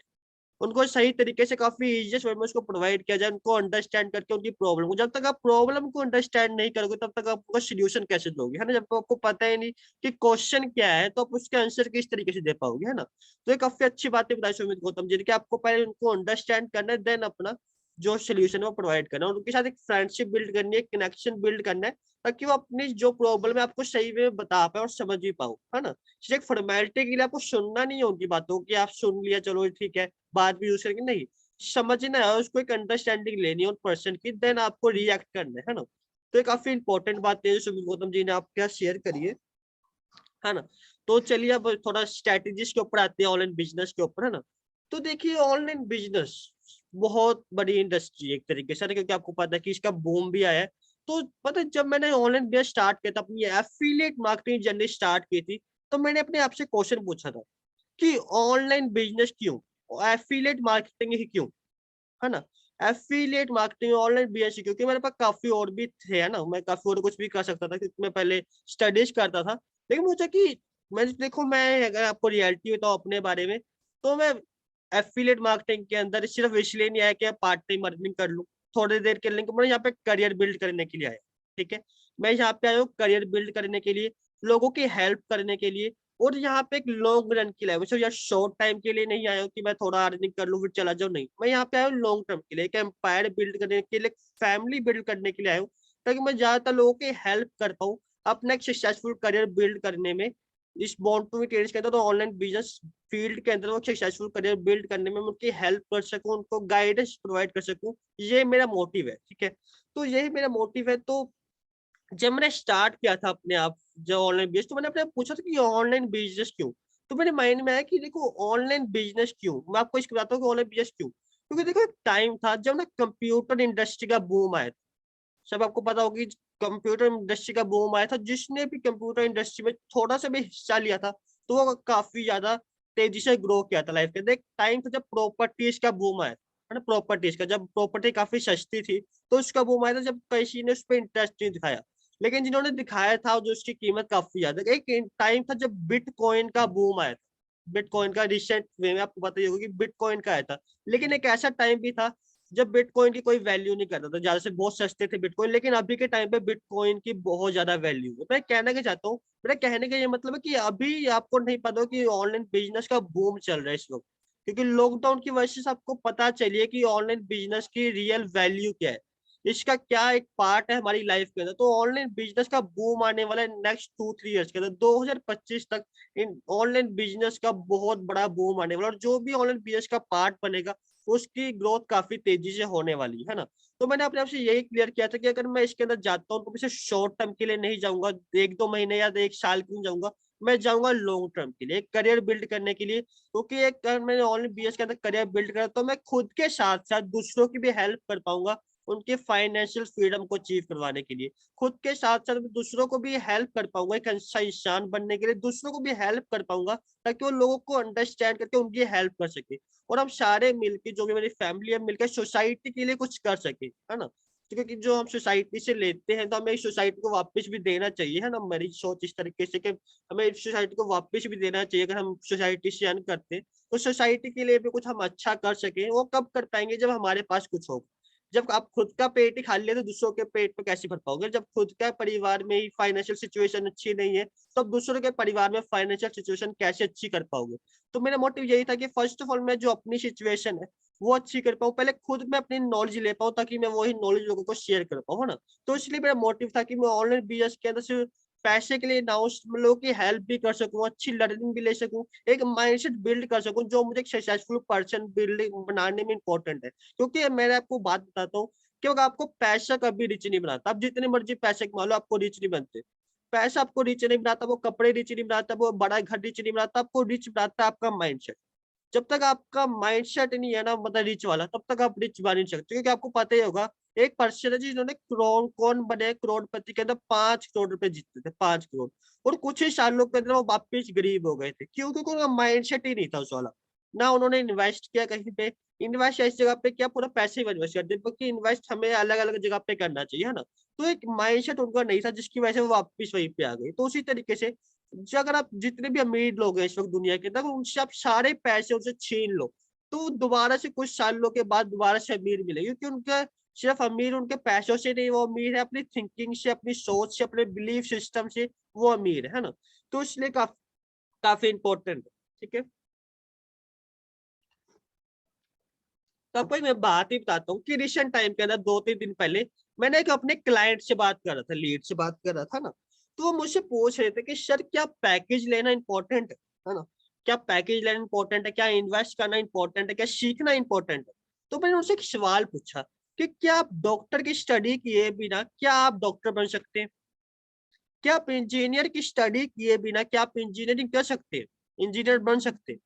उनको सही तरीके से काफी इजीएस्ट वे में उसको प्रोवाइड किया जाए, उनको अंडरस्टैंड करके उनकी प्रॉब्लम को। जब तक आप प्रॉब्लम को अंडरस्टैंड नहीं करोगे तब तक आप उसका सोल्यूशन कैसे दोगे, है ना। जब तक आपको पता ही नहीं कि क्वेश्चन क्या है तो आप उसके आंसर किस तरीके से दे पाओगे, है ना। तो ये काफी अच्छी बातें बताई सुमित गौतम जी ने कि आपको पहले उनको अंडरस्टैंड करना है, देन अपना जो सोल्यूशन है वो प्रोवाइड करना है, और उनके साथ एक फ्रेंडशिप बिल्ड करनी है, कनेक्शन बिल्ड करना है, ताकि वो अपनी जो प्रॉब्लम है आपको सही में बता पाए और समझ भी पाओ, है ना। सिर्फ एक फॉर्मेलिटी के लिए आपको सुनना नहीं है उनकी बातों की, आप सुन लिया चलो ठीक है, बात भी यूज करके नहीं, समझना है, उसको एक अंडरस्टैंडिंग लेनी है उन पर्सन की, देन आपको रिएक्ट करना है ना। तो ये काफी इंपॉर्टेंट बात है जो सुमित गौतम जी ने आपके साथ शेयर करी है ना। तो चलिए अब थोड़ा स्ट्रेटेजीज के ऊपर आते हैं, ऑनलाइन बिजनेस के ऊपर, है ना। तो देखिए ऑनलाइन बिजनेस बहुत बड़ी इंडस्ट्री है एक तरीके से, क्योंकि आपको पता है कि इसका बूम भी आया है। तो पता है जब मैंने ऑनलाइन बिजनेस स्टार्ट किया था, अपनी एफिलिएट मार्केटिंग जर्नी स्टार्ट की थी, तो मैंने अपने आप से क्वेश्चन पूछा था कि ऑनलाइन बिजनेस क्यों, एफिलिएट मार्केटिंग ही क्यों, है ना। एफिलिएट मार्केटिंग ऑनलाइन बिजनेस ही, क्योंकि मेरे पास काफी और भी थे, है ना, मैं काफी और कुछ भी कर सकता था, क्योंकि मैं पहले स्टडीज करता था। लेकिन मुझे कि मैं देखो, मैं अगर आपको रियलिटी बताऊं अपने बारे में, तो मैं एफिलिएट मार्केटिंग के अंदर सिर्फ इसलिए नहीं आया कि पार्ट टाइम अर्निंग कर लूं थोड़ी देर के लिए, मैं यहाँ पे करियर बिल्ड करने के लिए आया, ठीक है। मैं यहाँ पे आया हूँ करियर बिल्ड करने के लिए, लोगों की हेल्प करने के लिए, और यहाँ पे एक लॉन्ग रन के लिए, मैं सिर्फ यार शॉर्ट टाइम के लिए नहीं आया हूँ कि मैं थोड़ा अर्निंग कर लूँ फिर चला जाऊँ, नहीं, मैं यहाँ पे आया हूँ लॉन्ग टर्म के लिए, एक एम्पायर बिल्ड करने के लिए, फैमिली बिल्ड करने के लिए आया हूँ, ताकि मैं ज्यादातर लोगों की हेल्प कर पाऊँ अपना एक सक्सेसफुल करियर बिल्ड करने में। इस बॉन्ड टू के अंदर, तो ऑनलाइन बिजनेस फील्ड के अंदर वो सक्सेसफुल करियर बिल्ड करने में मैं उनकी हेल्प कर सकूं, उनको गाइडेंस प्रोवाइड कर सकूं, ये मेरा मोटिव है, ठीक है। तो यही मेरा मोटिव है। तो जब मैंने स्टार्ट किया था अपने आप जो ऑनलाइन बिजनेस, तो मैंने अपने आप पूछा था कि ऑनलाइन बिजनेस क्यों। तो मेरे माइंड में आया कि देखो ऑनलाइन बिजनेस क्यों, मैं आपको इसको बताता हूँ कि ऑनलाइन बिजनेस क्यों, क्योंकि देखो एक टाइम था जब ना कंप्यूटर इंडस्ट्री का बूम आया था, सब आपको पता होगी, कंप्यूटर इंडस्ट्री का बूम आया था, जिसने भी कंप्यूटर इंडस्ट्री में थोड़ा सा भी हिस्सा लिया था तो वो काफी ज्यादा तेजी से ग्रो किया था लाइफ के अंदर। एक टाइम था जब प्रॉपर्टीज का बूम आया है ना, प्रॉपर्टीज का, जब प्रॉपर्टी काफी सस्ती थी तो उसका बूम आया था, जब किसी ने उस पर इंटरेस्ट नहीं दिखाया, लेकिन जिन्होंने दिखाया था जो उसकी कीमत काफी ज्यादा। एक टाइम था जब बिटकॉइन का बूम आया था, बिटकॉइन का रिसेंट वे में आपको पता ही होगा कि बिटकॉइन का आया था, लेकिन एक ऐसा टाइम भी था जब बिटकॉइन की कोई वैल्यू नहीं करता था, ज्यादा से बहुत सस्ते थे बिटकॉइन, लेकिन अभी के टाइम पे बिटकॉइन की बहुत ज्यादा वैल्यू है। मैं कहना क्या चाहता हूँ, मेरा कहने का ये मतलब है कि अभी आपको नहीं पता कि ऑनलाइन बिजनेस का बूम चल रहा है इस वक्त, क्योंकि लॉकडाउन की वजह से आपको पता चलिए कि ऑनलाइन बिजनेस की रियल वैल्यू क्या है, इसका क्या एक पार्ट है हमारी लाइफ के अंदर। तो ऑनलाइन बिजनेस का बूम आने वाला है नेक्स्ट 2-3 ईयर्स के अंदर, 2025 तक इन ऑनलाइन बिजनेस का बहुत बड़ा बूम आने वाला है, और जो भी ऑनलाइन बिजनेस का पार्ट बनेगा उसकी ग्रोथ काफी तेजी से होने वाली है ना। तो मैंने अपने आप से यही क्लियर किया था कि अगर मैं इसके अंदर जाता हूँ तो मैं शॉर्ट टर्म के लिए नहीं जाऊंगा, 1-2 महीने या 1 साल के लिए जाऊंगा, मैं जाऊंगा लॉन्ग टर्म के लिए, करियर बिल्ड करने के लिए, क्योंकि एक अगर मैंने ऑनलाइन बिजनेस के अंदर करियर बिल्ड करा तो मैं खुद के साथ साथ दूसरों की भी हेल्प कर पाऊंगा, उनके फाइनेंशियल फ्रीडम को अचीव करवाने के लिए। खुद के साथ साथ मैं दूसरों को भी हेल्प कर पाऊंगा, एक अच्छा इंसान बनने के लिए दूसरों को भी हेल्प कर पाऊंगा, ताकि वो लोगों को अंडरस्टैंड करके उनकी हेल्प कर सके। और हम सारे मिलके, जो भी मेरी फैमिली है, मिलकर सोसाइटी के लिए कुछ कर सके, है ना। क्योंकि जो हम सोसाइटी से लेते हैं तो हमें सोसाइटी को वापस भी देना चाहिए, है ना। मेरी सोच इस तरीके से कि हमें सोसाइटी को वापस भी देना चाहिए। अगर हम सोसाइटी से अर्न करते हैं तो सोसाइटी के लिए भी कुछ हम अच्छा कर सके। वो कब कर पाएंगे? जब हमारे पास कुछ होगा। जब आप खुद का पेट ही खाली है तो दूसरों के पेट पे कैसे भर पाओगे? जब खुद का परिवार में ही फाइनेंशियल सिचुएशन अच्छी नहीं है तो अब दूसरों के परिवार में फाइनेंशियल सिचुएशन कैसे अच्छी कर पाओगे? तो मेरा मोटिव यही था कि फर्स्ट ऑफ ऑल मैं जो अपनी सिचुएशन है वो अच्छी कर पाऊँ, पहले खुद मैं अपनी नॉलेज ले पाऊँ, ताकि मैं वही नॉलेज लोगों को शेयर कर पाऊँ, है ना। तो इसलिए मेरा मोटिव था कि मैं ऑनलाइन बिजनेस के अंदर सिर्फ पैसे के लिए ना हो, लोगों की हेल्प भी कर सकूं, अच्छी लर्निंग भी ले सकूं, एक माइंडसेट बिल्ड कर सकूं जो मुझे एक सक्सेसफुल पर्सन बिल्डिंग बनाने में इंपॉर्टेंट है। क्योंकि मैं आपको बात बताता हूँ, क्योंकि आपको पैसा कभी रिच नहीं बनाता। आप जितने मर्जी पैसे कमा लो, आपको रिच नहीं बनते। पैसा आपको रिच नहीं बनाता, वो कपड़े रिच नहीं बनाता, वो बड़ा घर रिच नहीं बनाता, आपको रिच बनाता है आपका माइंडसेट। जब तक आपका माइंडसेट नहीं है ना, मतलब रिच वाला, तब तक आप रिच बन नहीं सकते। क्योंकि आपको पता ही होगा, एक पर्सन है जिन्होंने करोड़, कौन बने करोड़पति के अंदर, 5 करोड़ रुपए जीतते थे, 5 करोड़। और कुछ ही सालों के अंदर वो वापिस गरीब हो गए थे। क्यों? क्योंकि उनका माइंडसेट ही नहीं था उस वाला। ना उन्होंने इन्वेस्ट किया कहीं पे। इन्वेस्ट इस जगह पे क्या, पूरा पैसे इन्वेस्ट कर दिया, क्योंकि इन्वेस्ट हमें अलग अलग जगह पे करना चाहिए, है ना। तो एक माइंडसेट उनका नहीं था, जिसकी वजह से वो वापिस वहीं पे आ गए। तो उसी तरीके से अगर आप जितने भी अमीर लोग हैं इस वक्त दुनिया के अंदर, उनसे आप सारे पैसे उनसे छीन लो, तो दोबारा से कुछ सालों के बाद दोबारा से अमीर मिले। क्योंकि उनका सिर्फ अमीर उनके पैसों से नहीं, वो अमीर है अपनी थिंकिंग से, अपनी सोच से, अपने बिलीफ सिस्टम से वो अमीर है ना। तो इसलिए काफी इंपॉर्टेंट है। ठीक है। तो आपको मैं बात ही बताता हूँ कि रिसेंट टाइम के अंदर 2-3 दिन पहले मैंने एक अपने क्लाइंट से बात कर रहा था, लीड से बात कर रहा था ना। तो वो मुझसे पूछ रहे थे कि सर, क्या पैकेज लेना इंपॉर्टेंट है ना? क्या पैकेज लेना इंपॉर्टेंट है? क्या इन्वेस्ट करना इंपॉर्टेंट है? क्या सीखना इंपॉर्टेंट है? तो मैंने उनसे एक सवाल पूछा कि क्या आप डॉक्टर की स्टडी किए बिना क्या आप डॉक्टर बन सकते हैं? क्या आप इंजीनियर की स्टडी किए बिना क्या आप इंजीनियरिंग कर सकते हैं, इंजीनियर बन सकते हैं?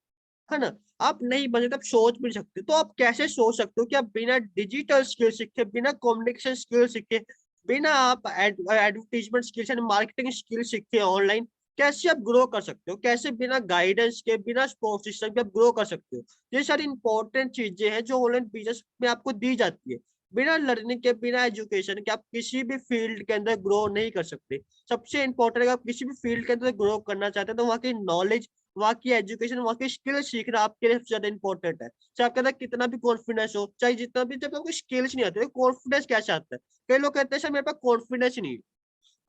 है ना। आप नहीं बने तो आप सोच भी नहीं सकते। तो आप कैसे सोच सकते हो कि आप बिना डिजिटल स्किल सीखे, बिना कम्युनिकेशन स्किल सीखे, बिना आप advertisement skills and marketing skill सीखे ऑनलाइन, कैसे आप ग्रो कर सकते हो? कैसे बिना गाइडेंस के, बिना सपोर्ट सिस्टम के आप ग्रो कर सकते हो? ये सारी इंपॉर्टेंट चीजें हैं जो ऑनलाइन बिजनेस में आपको दी जाती है। बिना लर्निंग के, बिना एजुकेशन के आप किसी भी फील्ड के अंदर ग्रो नहीं कर सकते। सबसे इंपॉर्टेंट है, आप किसी भी फील्ड के अंदर ग्रो करना चाहते हैं तो वहाँ की नॉलेज, वहाँ की एजुकेशन, वहाँ की स्किल सीखना आपके लिए सबसे ज्यादा इंपॉर्टेंट है। चाहे आपके अंदर कितना भी कॉन्फिडेंस हो, चाहे जितना भी, जब आपको स्किल्स नहीं आते, कॉन्फिडेंस कैसे आता है? कई लोग कहते हैं सर मेरे पास कॉन्फिडेंस नहीं है।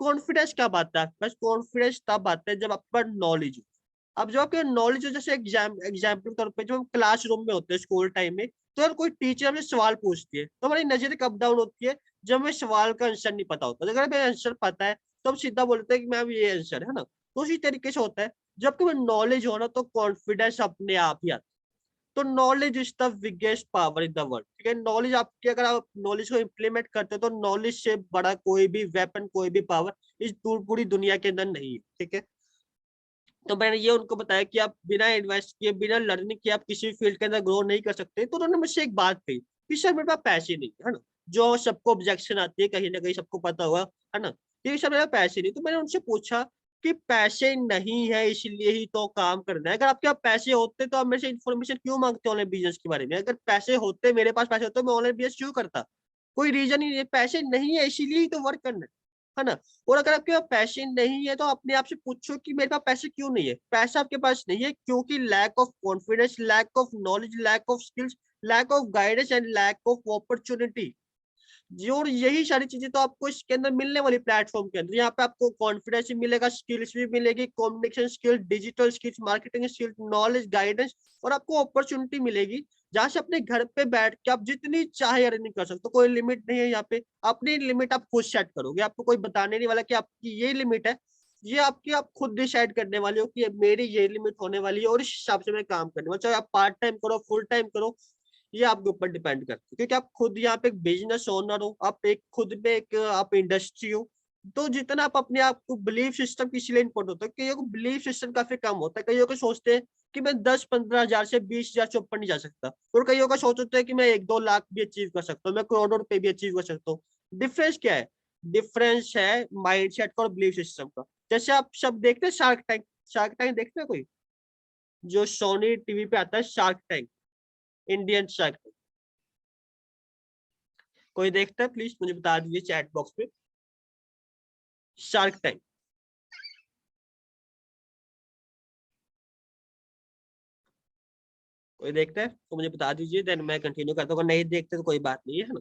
कॉन्फिडेंस कब आता है? बस कॉन्फिडेंस तब आता है जब आप पर नॉलेज हो। अब जब आपके नॉलेज हो, जैसे एग्जाम्पल के तौर पे, जब हम क्लासरूम में होते हैं स्कूल टाइम में, तो अगर कोई टीचर हमें सवाल पूछती है तो हमारी नजर कब डाउन होती है? जब हमें सवाल का आंसर नहीं पता होता। अगर हमें आंसर पता है तो हम सीधा बोलते हैं कि मैम ये आंसर है ना। तो उसी तरीके से होता है, जब तुम्हें नॉलेज हो ना तो कॉन्फिडेंस अपने आप ही आता है। तो knowledge is the biggest power in the world. ठीक है। नॉलेज आपकी, अगर आप नॉलेज को इम्प्लीमेंट करते हो तो नॉलेज से बड़ा कोई भी वेपन, कोई भी पावर इस पूरी दुनिया के अंदर नहीं है। ठीक है। तो मैंने ये उनको बताया कि आप बिना इन्वेस्ट किए, बिना लर्निंग किए आप किसी फील्ड के अंदर ग्रो नहीं कर सकते। तो उन्होंने मुझसे एक बात कही कि सर मेरे पास पैसे नहीं है ना। जो सबको ऑब्जेक्शन आती है, कहीं ना कहीं सबको पता हुआ, है ना, कि सर मेरे पास पैसे नहीं। तो मैंने उनसे पूछा कि पैसे नहीं है इसलिए ही तो काम करना है। अगर आपके पास पैसे होते तो आप मेरे से इन्फॉर्मेशन क्यों मांगते ऑनलाइन बिजनेस के बारे में? अगर पैसे होते, मेरे पास पैसे होते, मैं ऑनलाइन बिजनेस क्यों करता? कोई रीजन ही नहीं है। पैसे नहीं है इसीलिए ही तो वर्क करना है ना। और अगर आपके पास पैसे नहीं है तो अपने आप से पूछो कि मेरे पास पैसे क्यों नहीं है? पैसा आपके पास नहीं है क्योंकि lack of confidence, lack of knowledge, lack of skills, lack of guidance and lack of opportunity. जी, और यही सारी चीजें तो आपको इसके अंदर मिलने वाली, प्लेटफॉर्म के अंदर। यहाँ पे आपको कॉन्फिडेंस भी मिलेगा, स्किल्स भी मिलेगी, communication skill, digital skills, marketing skill, knowledge, guidance, और आपको अपॉर्चुनिटी मिलेगी जहाँ से अपने घर पे बैठ के आप जितनी चाहे अर्निंग कर सकते हो। कोई लिमिट नहीं है यहाँ पे। अपनी लिमिट आप खुद सेट करोगे। आपको कोई बताने नहीं वाला कि आपकी ये लिमिट है। ये आपकी, आप खुद डिसाइड करने वाले हो कि मेरी ये लिमिट होने वाली है और इस हिसाब से मैं काम करने वाला। चाहे आप पार्ट टाइम करो, फुल टाइम करो, ये आपके ऊपर डिपेंड करता है। क्योंकि आप खुद यहाँ पे एक बिजनेस ओनर हो, आप एक खुद में एक आप इंडस्ट्री हो तो जितना आप अपने आप को बिलीफ सिस्टम किसी लिए इंपॉर्टेंट होता है, कईयों को बिलीफ सिस्टम काफी कम होता है, कईयों को सोचते हैं कि मैं 10-15 हजार से 20 हजार से ऊपर नहीं जा सकता, और कईयों का सोच होता है कि मैं 1-2 लाख भी अचीव कर सकता हूँ, मैं करोड़ों रुपए भी अचीव कर सकता हूँ। डिफरेंस क्या है? डिफरेंस है माइंडसेट का और बिलीफ सिस्टम का। जैसे आप सब देखते हैं शार्क टैंक, शार्क टैंक देखते हैं कोई? जो सोनी टीवी पे आता है shark tank, Indian shark tank, कोई देखता है? प्लीज मुझे बता दीजिए चैट बॉक्स पे, शार्क टैंक। कोई देखता है तो मुझे बता दीजिए, देन मैं कंटिन्यू करता हूँ। अगर नहीं देखते तो कोई बात नहीं है ना।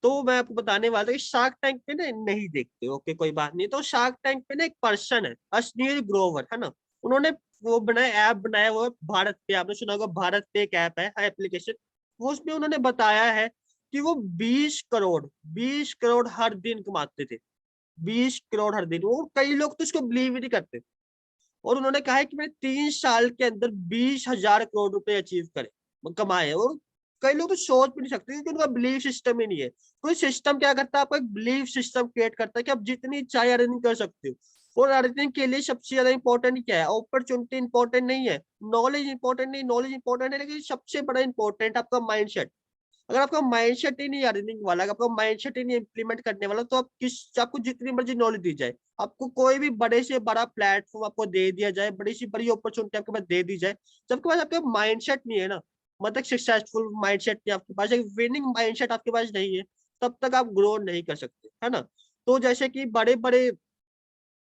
तो मैं आपको बताने वाला था कि शार्क टैंक पे ना नहीं देखते, ओके कोई बात नहीं। तो शार्क टैंक पे ना एक पर्सन है, अश्नील ग्रोवर, है ना। उन्होंने वो बनाया, ऐप बनाया, वो है भारत पे। आपने सुना होगा भारत पे एक ऐप है एप्लीकेशन। वो उसमें उन्होंने बताया है कि वो 20 करोड़ हर दिन कमाते थे। 20 करोड़ हर दिन। वो कई लोग तो इसको बिलीव ही नहीं करते। और उन्होंने कहा है कि मैंने 3 साल के अंदर 20 हजार करोड़ रुपए अचीव करे, कमाए। और कई लोग तो सोच भी नहीं सकते क्योंकि उनका बिलीफ सिस्टम ही नहीं है। कोई सिस्टम क्या करता है? आपको एक बिलीफ सिस्टम क्रिएट करता है कि आप जितनी चाहे अर्निंग कर सकते हो। और अर्निंग के लिए सबसे ज्यादा इंपॉर्टेंट क्या है? अपॉर्चुनिटी इंपॉर्टेंट नहीं है, नॉलेज इंपॉर्टेंट नहीं, नॉलेज इंपॉर्टेंट है, लेकिन सबसे बड़ा इंपॉर्टेंट आपका माइंडसेट। अगर आपका माइंडसेट ही नहीं अर्निंग वाला, अगर आपका माइंडसेट ही नहीं इम्प्लीमेंट करने वाला, तो आपको जितनी मर्जी नॉलेज दी जाए, आपको कोई भी बड़े से बड़ा प्लेटफॉर्म आपको दे दिया जाए, बड़ी से बड़ी अपॉर्चुनिटी आपके पास दे दी जाए, जब आपके पास आपका माइंडसेट नहीं है ना, मतलब सक्सेसफुल माइंडसेट नहीं आपके पास, एक विनिंग माइंडसेट आपके पास नहीं है, तब तक आप ग्रो नहीं कर सकते, है ना। तो जैसे कि बड़े बड़े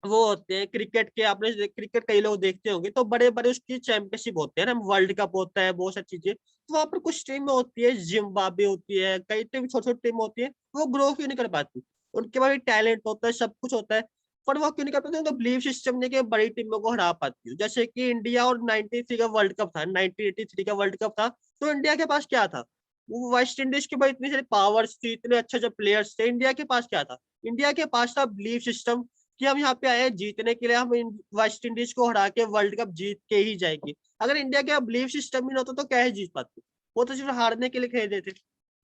वो होते हैं क्रिकेट के, आपने क्रिकेट कई लोग देखते होंगे, तो बड़े बड़े उसकी चैंपियनशिप होते हैं ना, वर्ल्ड कप होता है, बहुत सारी चीजें। तो वहां पर कुछ टीम होती है, जिम्बाब्वे होती है, कई टीम छोटी छोटी टीम होती है, वो ग्रो क्यों नहीं कर पाती? उनके पास टैलेंट होता है, सब कुछ होता है, पर वो क्यों नहीं कर पाते? उनका बिलीफ सिस्टम नहीं कि बड़ी टीमों को हरा पाती है। जैसे कि इंडिया और 93 का वर्ल्ड कप था, 1983 का वर्ल्ड कप था, तो इंडिया के पास क्या था? वो वेस्ट इंडीज के पास इतनी सारी पावर्स थी, इतने अच्छे अच्छे प्लेयर्स थे, इंडिया के पास क्या था? इंडिया के पास था बिलीफ सिस्टम कि हम यहाँ पे आए हैं जीतने के लिए, हम वेस्ट इंडीज को हरा के वर्ल्ड कप जीत के ही जाएंगे। अगर इंडिया का बिलीफ सिस्टम ही ना होता तो क्या है जीत पाते? वो तो सिर्फ हारने के लिए खेल रहे थे,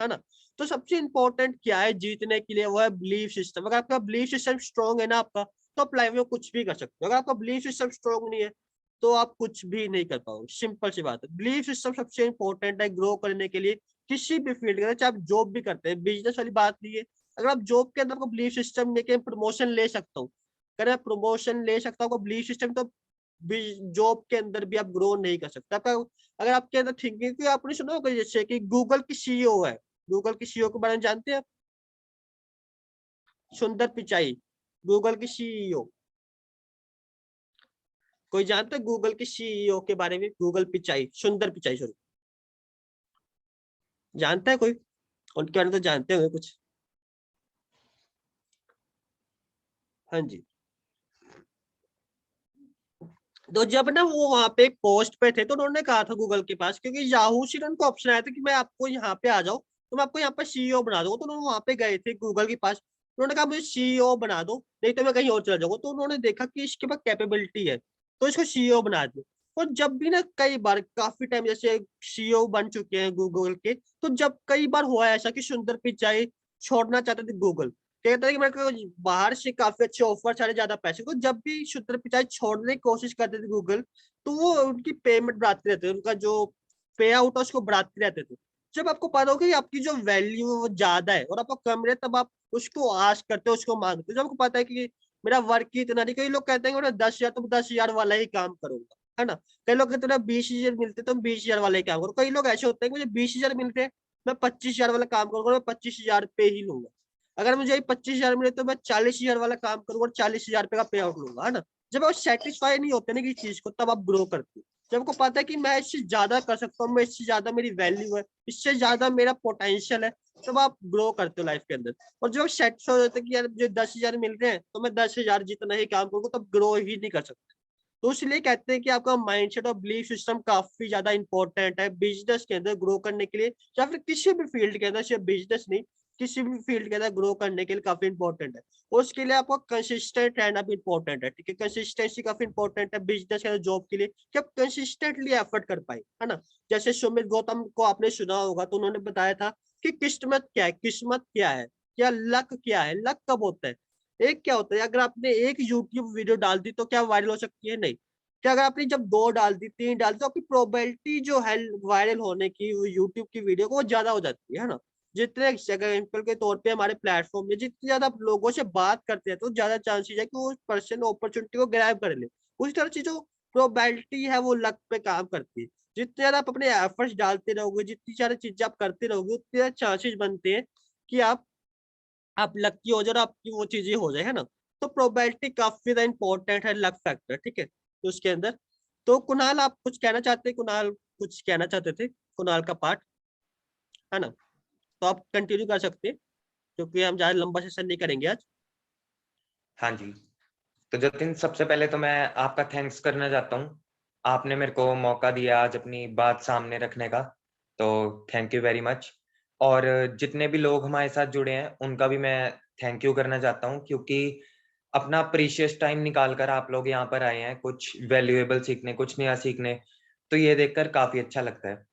है ना। तो सबसे इंपॉर्टेंट क्या है जीतने के लिए? वो है बिलीफ सिस्टम। अगर आपका बिलीफ सिस्टम स्ट्रॉन्ग है ना आपका, तो आप लाइफ में कुछ भी कर सकते हो। अगर आपका बिलीफ सिस्टम स्ट्रॉन्ग नहीं है, तो आप कुछ भी नहीं कर पाओगे। सिंपल सी बात है, बिलीफ सिस्टम सबसे इंपॉर्टेंट है ग्रो करने के लिए, किसी भी फील्ड के, चाहे आप जॉब भी करते हैं, बिजनेस वाली बात नहीं है। अगर आप जॉब के अंदर आपको बिलीफ सिस्टम लेके प्रमोशन ले सकता हूँ, अगर आप प्रमोशन ले सकता हूँ बिलीफ सिस्टम, तो जॉब के अंदर भी आप ग्रो नहीं कर सकते। आपका अगर आपके अंदर थिंकिंग, कि आपने सुना होगा जैसे कि गूगल की सीईओ है, गूगल की सीईओ के बारे में जानते हैं आप? सुंदर पिचाई, गूगल की सीईओ, कोई जानता है गूगल की सीईओ के बारे में? गूगल पिचाई, सुंदर पिचाई, सॉरी, जानता है कोई? उनके बारे में तो जानते होंगे कुछ। हाँ जी। तो जब ना वो वहां पे एक पोस्ट पे थे, तो उन्होंने कहा था गूगल के पास, क्योंकि याहू से उनको ऑप्शन आया था कि मैं आपको यहाँ पे आ जाओ, तो मैं आपको यहाँ पे सीईओ बना दूंगा। तो उन्होंने वहां पे गए थे गूगल के पास, उन्होंने कहा मुझे सीईओ बना दो, नहीं तो मैं कहीं और चला जाऊंगा। तो उन्होंने देखा कि इसके पास कैपेबिलिटी है, तो इसको सीईओ बना दिया। और जब भी ना कई बार, काफी टाइम जैसे सीईओ बन चुके हैं गूगल के, तो जब कई बार हुआ है ऐसा कि सुंदर पिचाई छोड़ना चाहते थे गूगल, कहता है कि मेरे को बाहर से काफी अच्छे ऑफर, सारे ज्यादा पैसे को। जब भी शुद्र पिचाई छोड़ने की कोशिश करते थे गूगल, तो वो उनकी पेमेंट बढ़ाते रहते थे, उनका जो पे आउट है उसको बढ़ाते रहते थे। जब आपको पता हो कि आपकी जो वैल्यू है वो ज्यादा है और आपको कम है, तब आप उसको आश करते हो, उसको मांगते हो। जब आपको पता है कि मेरा वर्क ही इतना नहीं, कई लोग कहते हैं कि मैं 10 हजार, तो 10 हजार वाला ही काम करूंगा, है ना। कई लोग कहते हैं 20 हजार मिलते तो 20 हजार वाला ही काम करूँ। कई लोग ऐसे होते हैं कि मुझे 20 हजार मिलते हैं, मैं 25 हजार वाला काम करूंगा, मैं 25 हजार पे ही लूंगा। अगर मुझे 25 हजार मिले तो मैं 40 हजार वाला काम करूंगा और 40 हजार का पे आउट लूंगा, है ना। जब आप सेटिस्फाई नहीं होते ना किसी चीज को, तब आप ग्रो करते हो। जब आपको पता है कि मैं इससे ज्यादा कर सकता हूँ, मैं इससे ज्यादा मेरी वैल्यू है, इससे ज्यादा मेरा पोटेंशियल है, तब आप ग्रो करते हो लाइफ के अंदर। और जब आप सेटिस्फाई हो जाते हैं कि यार मुझे 10 हजार मिल रहे हैं, तो मैं 10 हजार जितना ही काम करूंगा, तब ग्रो ही नहीं कर सकते। तो इसलिए कहते हैं कि आपका माइंडसेट और बिलीफ सिस्टम काफी ज्यादा इंपॉर्टेंट है बिजनेस के अंदर ग्रो करने के लिए, या फिर किसी भी फील्ड के अंदर, सिर्फ बिजनेस नहीं, किसी भी फील्ड के अंदर ग्रो करने के लिए काफी इंपॉर्टेंट है। और उसके लिए आपको कंसिस्टेंट रहना भी इंपॉर्टेंट है, ठीक है। कंसिस्टेंसी काफी इंपॉर्टेंट है बिजनेस के अंदर, जॉब के लिए, कि आप कंसिस्टेंटली एफर्ट कर पाए, है ना। जैसे सुमित गौतम को आपने सुना होगा, तो उन्होंने बताया था कि किस्मत क्या है, किस्मत क्या है, या लक क्या है, लक कब होता है? एक क्या होता है, अगर आपने एक यूट्यूब वीडियो डाल दी तो क्या वायरल हो सकती है? नहीं। क्या अगर आपने जब 2 डाल दी, 3 डाल दी, तो आपकी प्रोबेबिलिटी जो है वायरल होने की वो यूट्यूब की वीडियो को, वो ज्यादा हो जाती है ना। जितने एग्जाम्पल के तौर पे हमारे प्लेटफॉर्म में जितने ज्यादा आप लोगों से बात करते हैं तो ज्यादा चांसेस है कि वो पर्सन अपॉर्चुनिटी को ग्रैब कर ले। उस तरह से जो प्रोबेबिलिटी है वो लक पे काम करती है। जितने ज्यादा आप अपने एफर्ट्स डालते रहोगे, जितनी सारी चीजें आप करते रहोगे, उतने ज्यादा चांसेस बनते हैं कि आप लकी हो जाए और आपकी वो चीजें हो जाए, है ना। तो प्रोबेबिलिटी काफी ज्यादा इंपॉर्टेंट है, लक फैक्टर, ठीक है। तो उसके अंदर, तो कुणाल आप कुछ कहना चाहते, कुणाल कुछ कहना चाहते थे, कुणाल का पार्ट, है ना। तो आप कंटिन्यू कर सकते हैं, क्योंकि हम ज्यादा लंबा सेशन नहीं करेंगे आज। हाँ जी। तो जतिन, सबसे पहले तो मैं आपका थैंक्स करना चाहता हूँ। आपने मेरे को मौका दिया आज अपनी बात सामने रखने का, तो थैंक यू वेरी मच। और जितने भी लोग हमारे साथ जुड़े हैं उनका भी मैं थैंक यू करना चाहता हूँ, क्योंकि अपना प्रीशियस टाइम निकाल कर आप लोग यहाँ पर आए हैं कुछ वैल्यूएबल सीखने, कुछ नया सीखने। तो ये देखकर काफी अच्छा लगता है।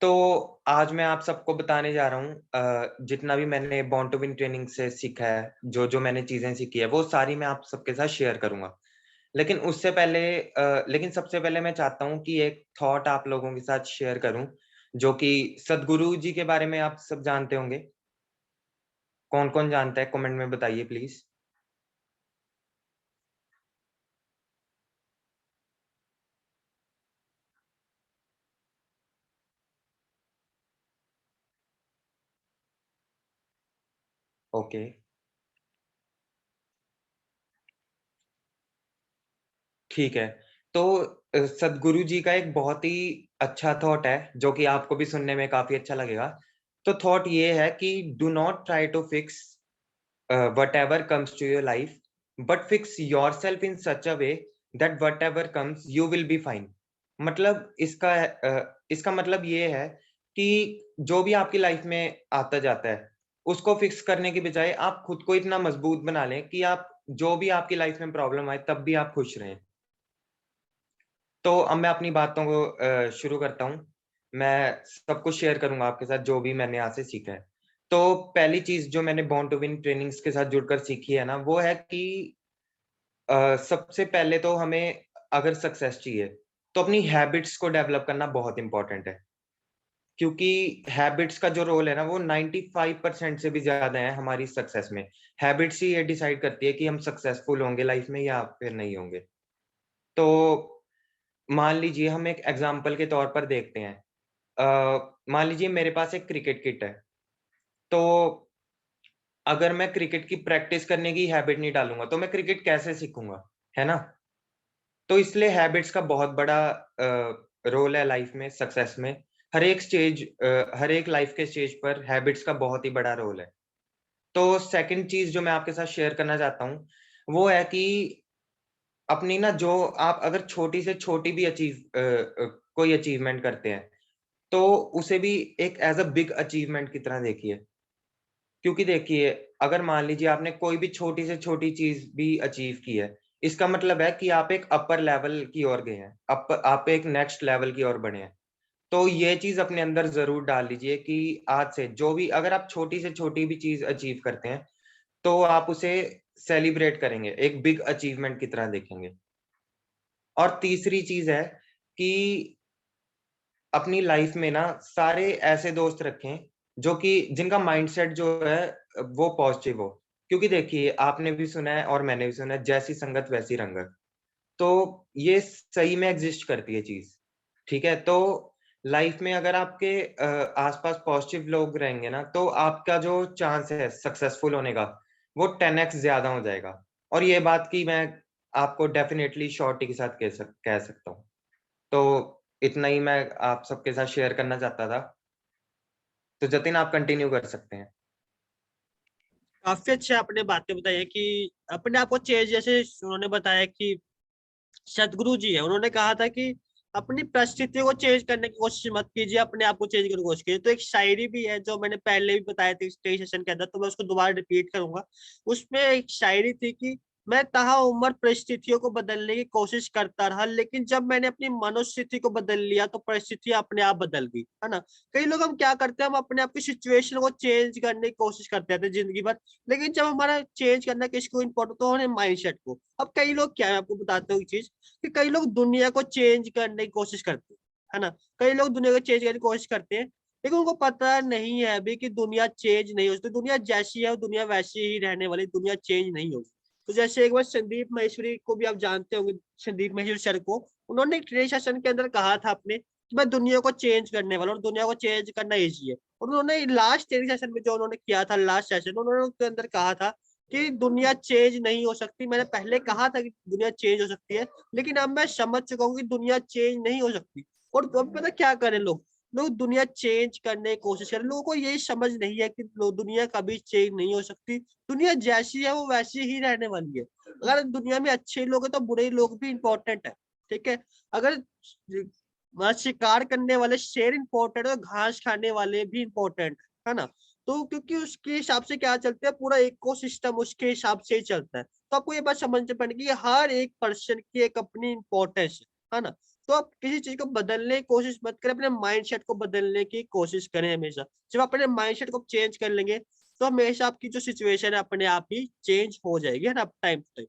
तो आज मैं आप सबको बताने जा रहा हूँ जितना भी मैंने बॉर्न टू विन ट्रेनिंग से सीखा है, जो मैंने चीजें सीखी है, वो सारी मैं आप सबके साथ शेयर करूंगा। लेकिन उससे पहले लेकिन सबसे पहले मैं चाहता हूँ कि एक थॉट आप लोगों के साथ शेयर करूं, जो कि सदगुरु जी के बारे में आप सब जानते होंगे। कौन कौन जानता है, कमेंट में बताइए प्लीज। ओके, ठीक है। तो सदगुरु जी का एक बहुत ही अच्छा थॉट है, जो कि आपको भी सुनने में काफी अच्छा लगेगा। तो थॉट ये है कि do not try to fix whatever comes to your life, but fix yourself in such a way that whatever comes you will be fine। मतलब इसका मतलब ये है कि जो भी आपकी लाइफ में आता जाता है, उसको फिक्स करने की बजाय आप खुद को इतना मजबूत बना लें कि आप जो भी आपकी लाइफ में प्रॉब्लम आए तब भी आप खुश रहें। तो अब मैं अपनी बातों को शुरू करता हूँ। मैं सब कुछ शेयर करूँगा आपके साथ जो भी मैंने यहाँ से सीखा है। तो पहली चीज़ जो मैंने बॉर्न टू विन ट्रेनिंग्स के साथ जुड़कर सीखी है ना, वो है कि सबसे पहले तो हमें अगर सक्सेस चाहिए, तो अपनी हैबिट्स को डेवलप करना बहुत इम्पोर्टेंट है। क्योंकि हैबिट्स का जो रोल है ना, वो 95% से भी ज़्यादा है हमारी सक्सेस में। हैबिट्स ही ये डिसाइड करती है कि हम सक्सेसफुल होंगे लाइफ में या फिर नहीं होंगे। तो मान लीजिए हम एक एग्जांपल के तौर पर देखते हैं। मान लीजिए मेरे पास एक क्रिकेट किट है। तो अगर मैं क्रिकेट की प्रैक्टिस करने की हैबिट नहीं डालूँगा, तो मैं क्रिकेट कैसे सीखूँगा, है ना? तो इसलिए हैबिट्स का बहुत बड़ा रोल है लाइफ में, सक्सेस में। हर एक लाइफ के स्टेज पर हैबिट्स का बहुत ही बड़ा रोल है। तो सेकंड चीज़ जो मैं आपके साथ शेयर करना चाहता हूँ, वो है कि अपनी ना जो आप अगर छोटी से छोटी भी कोई अचीवमेंट करते हैं, तो उसे भी एक एज़ अ बिग अचीवमेंट की तरह देखिए। क्योंकि देखिए, अगर मान लीजिए आपने कोई भी छोटी से छोटी चीज़ भी अचीव की है, इसका मतलब है कि आप एक अपर लेवल की ओर गए हैं। आप एक नेक्स्ट लेवल की ओर बढ़े हैं। तो ये चीज़ अपने अंदर ज़रूर डाल लीजिए कि आज से जो भी अगर आप छोटी से छोटी भी चीज़ अचीव करते हैं, तो आप उसे सेलिब्रेट करेंगे, एक बिग अचीवमेंट की तरह देखेंगे। और तीसरी चीज़ है कि अपनी लाइफ में ना सारे ऐसे दोस्त रखें जो कि जिनका माइंडसेट जो है वो पॉजिटिव हो। क्योंकि देखिए आपने भी सुना है और मैंने भी सुना है, जैसी संगत वैसी रंगत। तो ये सही में एग्जिस्ट करती है चीज़, ठीक है? तो लाइफ में अगर आपके आस-पास पॉजिटिव लोग रहेंगे ना, तो आपका जो चांस है सक्सेसफुल होने का, वो 10x ज़्यादा हो जाएगा। और ये बात की मैं आपको डेफिनिटली श्योरिटी के साथ कह सकता हूँ। तो इतना ही मैं आप सबके साथ शेयर करना चाहता था। तो जतिन आप कंटिन्यू कर सकते हैं। काफी अच्छे आपने बातें बताई है कि अपने आप को चेंज, जैसे उन्होंने बताया कि सदगुरु जी है, उन्होंने कहा था कि अपनी परिस्थितियों को चेंज करने की कोशिश मत कीजिए, अपने आप को चेंज करने की कोशिश कीजिए। तो एक शायरी भी है जो मैंने पहले भी बताया था स्टेज सेशन के अंदर, तो मैं उसको दोबारा रिपीट करूंगा। उसमें एक शायरी थी कि मैं ताउम्र परिस्थितियों को बदलने की कोशिश करता रहा, लेकिन जब मैंने अपनी मनोस्थिति को बदल लिया तो परिस्थितियां अपने आप बदल गई, है ना। कई लोग हम क्या करते हैं, हम अपने आप की सिचुएशन को चेंज करने की कोशिश करते रहते हैं जिंदगी भर, लेकिन जब हमारा चेंज करना किसको इम्पोर्टेंट तो हमारे माइंडसेट को। अब कई लोग क्या है, आपको बताते हो चीज कि कई लोग दुनिया को चेंज करने की कोशिश करते हैं, है ना। कई लोग दुनिया को चेंज करने की कोशिश करते हैं, लेकिन उनको पता नहीं है अभी कि दुनिया चेंज नहीं हो सकती। दुनिया जैसी है दुनिया वैसी ही रहने वाली, दुनिया चेंज नहीं होगी। तो जैसे एक बार संदीप माहेश्वरी को भी आप जानते होंगे, संदीप माहेश्वरी सर को, उन्होंने एक ट्रेनिंग सेशन के अंदर कहा था अपने कि मैं दुनिया को चेंज करने वाला हूँ और दुनिया को चेंज करना इजी है। और उन्होंने लास्ट ट्रेनिंग सेशन में जो उन्होंने किया था, लास्ट सेशन उन्होंने उसके अंदर कहा था कि दुनिया चेंज नहीं हो सकती। मैंने पहले कहा था कि दुनिया चेंज हो सकती है, लेकिन अब मैं समझ चुका हूँ कि दुनिया चेंज नहीं हो सकती। और अब पता क्या करें लोग, लोग दुनिया चेंज करने की कोशिश करें। लोगों को यही समझ नहीं है कि दुनिया कभी चेंज नहीं हो सकती। दुनिया जैसी है वो वैसी ही रहने वाली है। अगर दुनिया में अच्छे लोग हैं तो बुरे लोग भी इंपॉर्टेंट है, ठीक है। अगर शिकार करने वाले शेर इंपॉर्टेंट है तो घास खाने वाले भी इंपॉर्टेंट है ना। तो क्योंकि उसके हिसाब से क्या चलता है, पूरा इकोसिस्टम उसके हिसाब से ही चलता है। तो आपको ये बात समझनी पड़ेगी कि हर एक पर्सन की एक अपनी इंपॉर्टेंस है ना। तो आप किसी चीज को बदलने की कोशिश मत करें, अपने माइंडसेट को बदलने की कोशिश करें हमेशा। जब आप अपने माइंडसेट को चेंज कर लेंगे तो हमेशा आपकी जो सिचुएशन है अपने आप ही चेंज हो जाएगी, है ना, टाइम टू टाइम।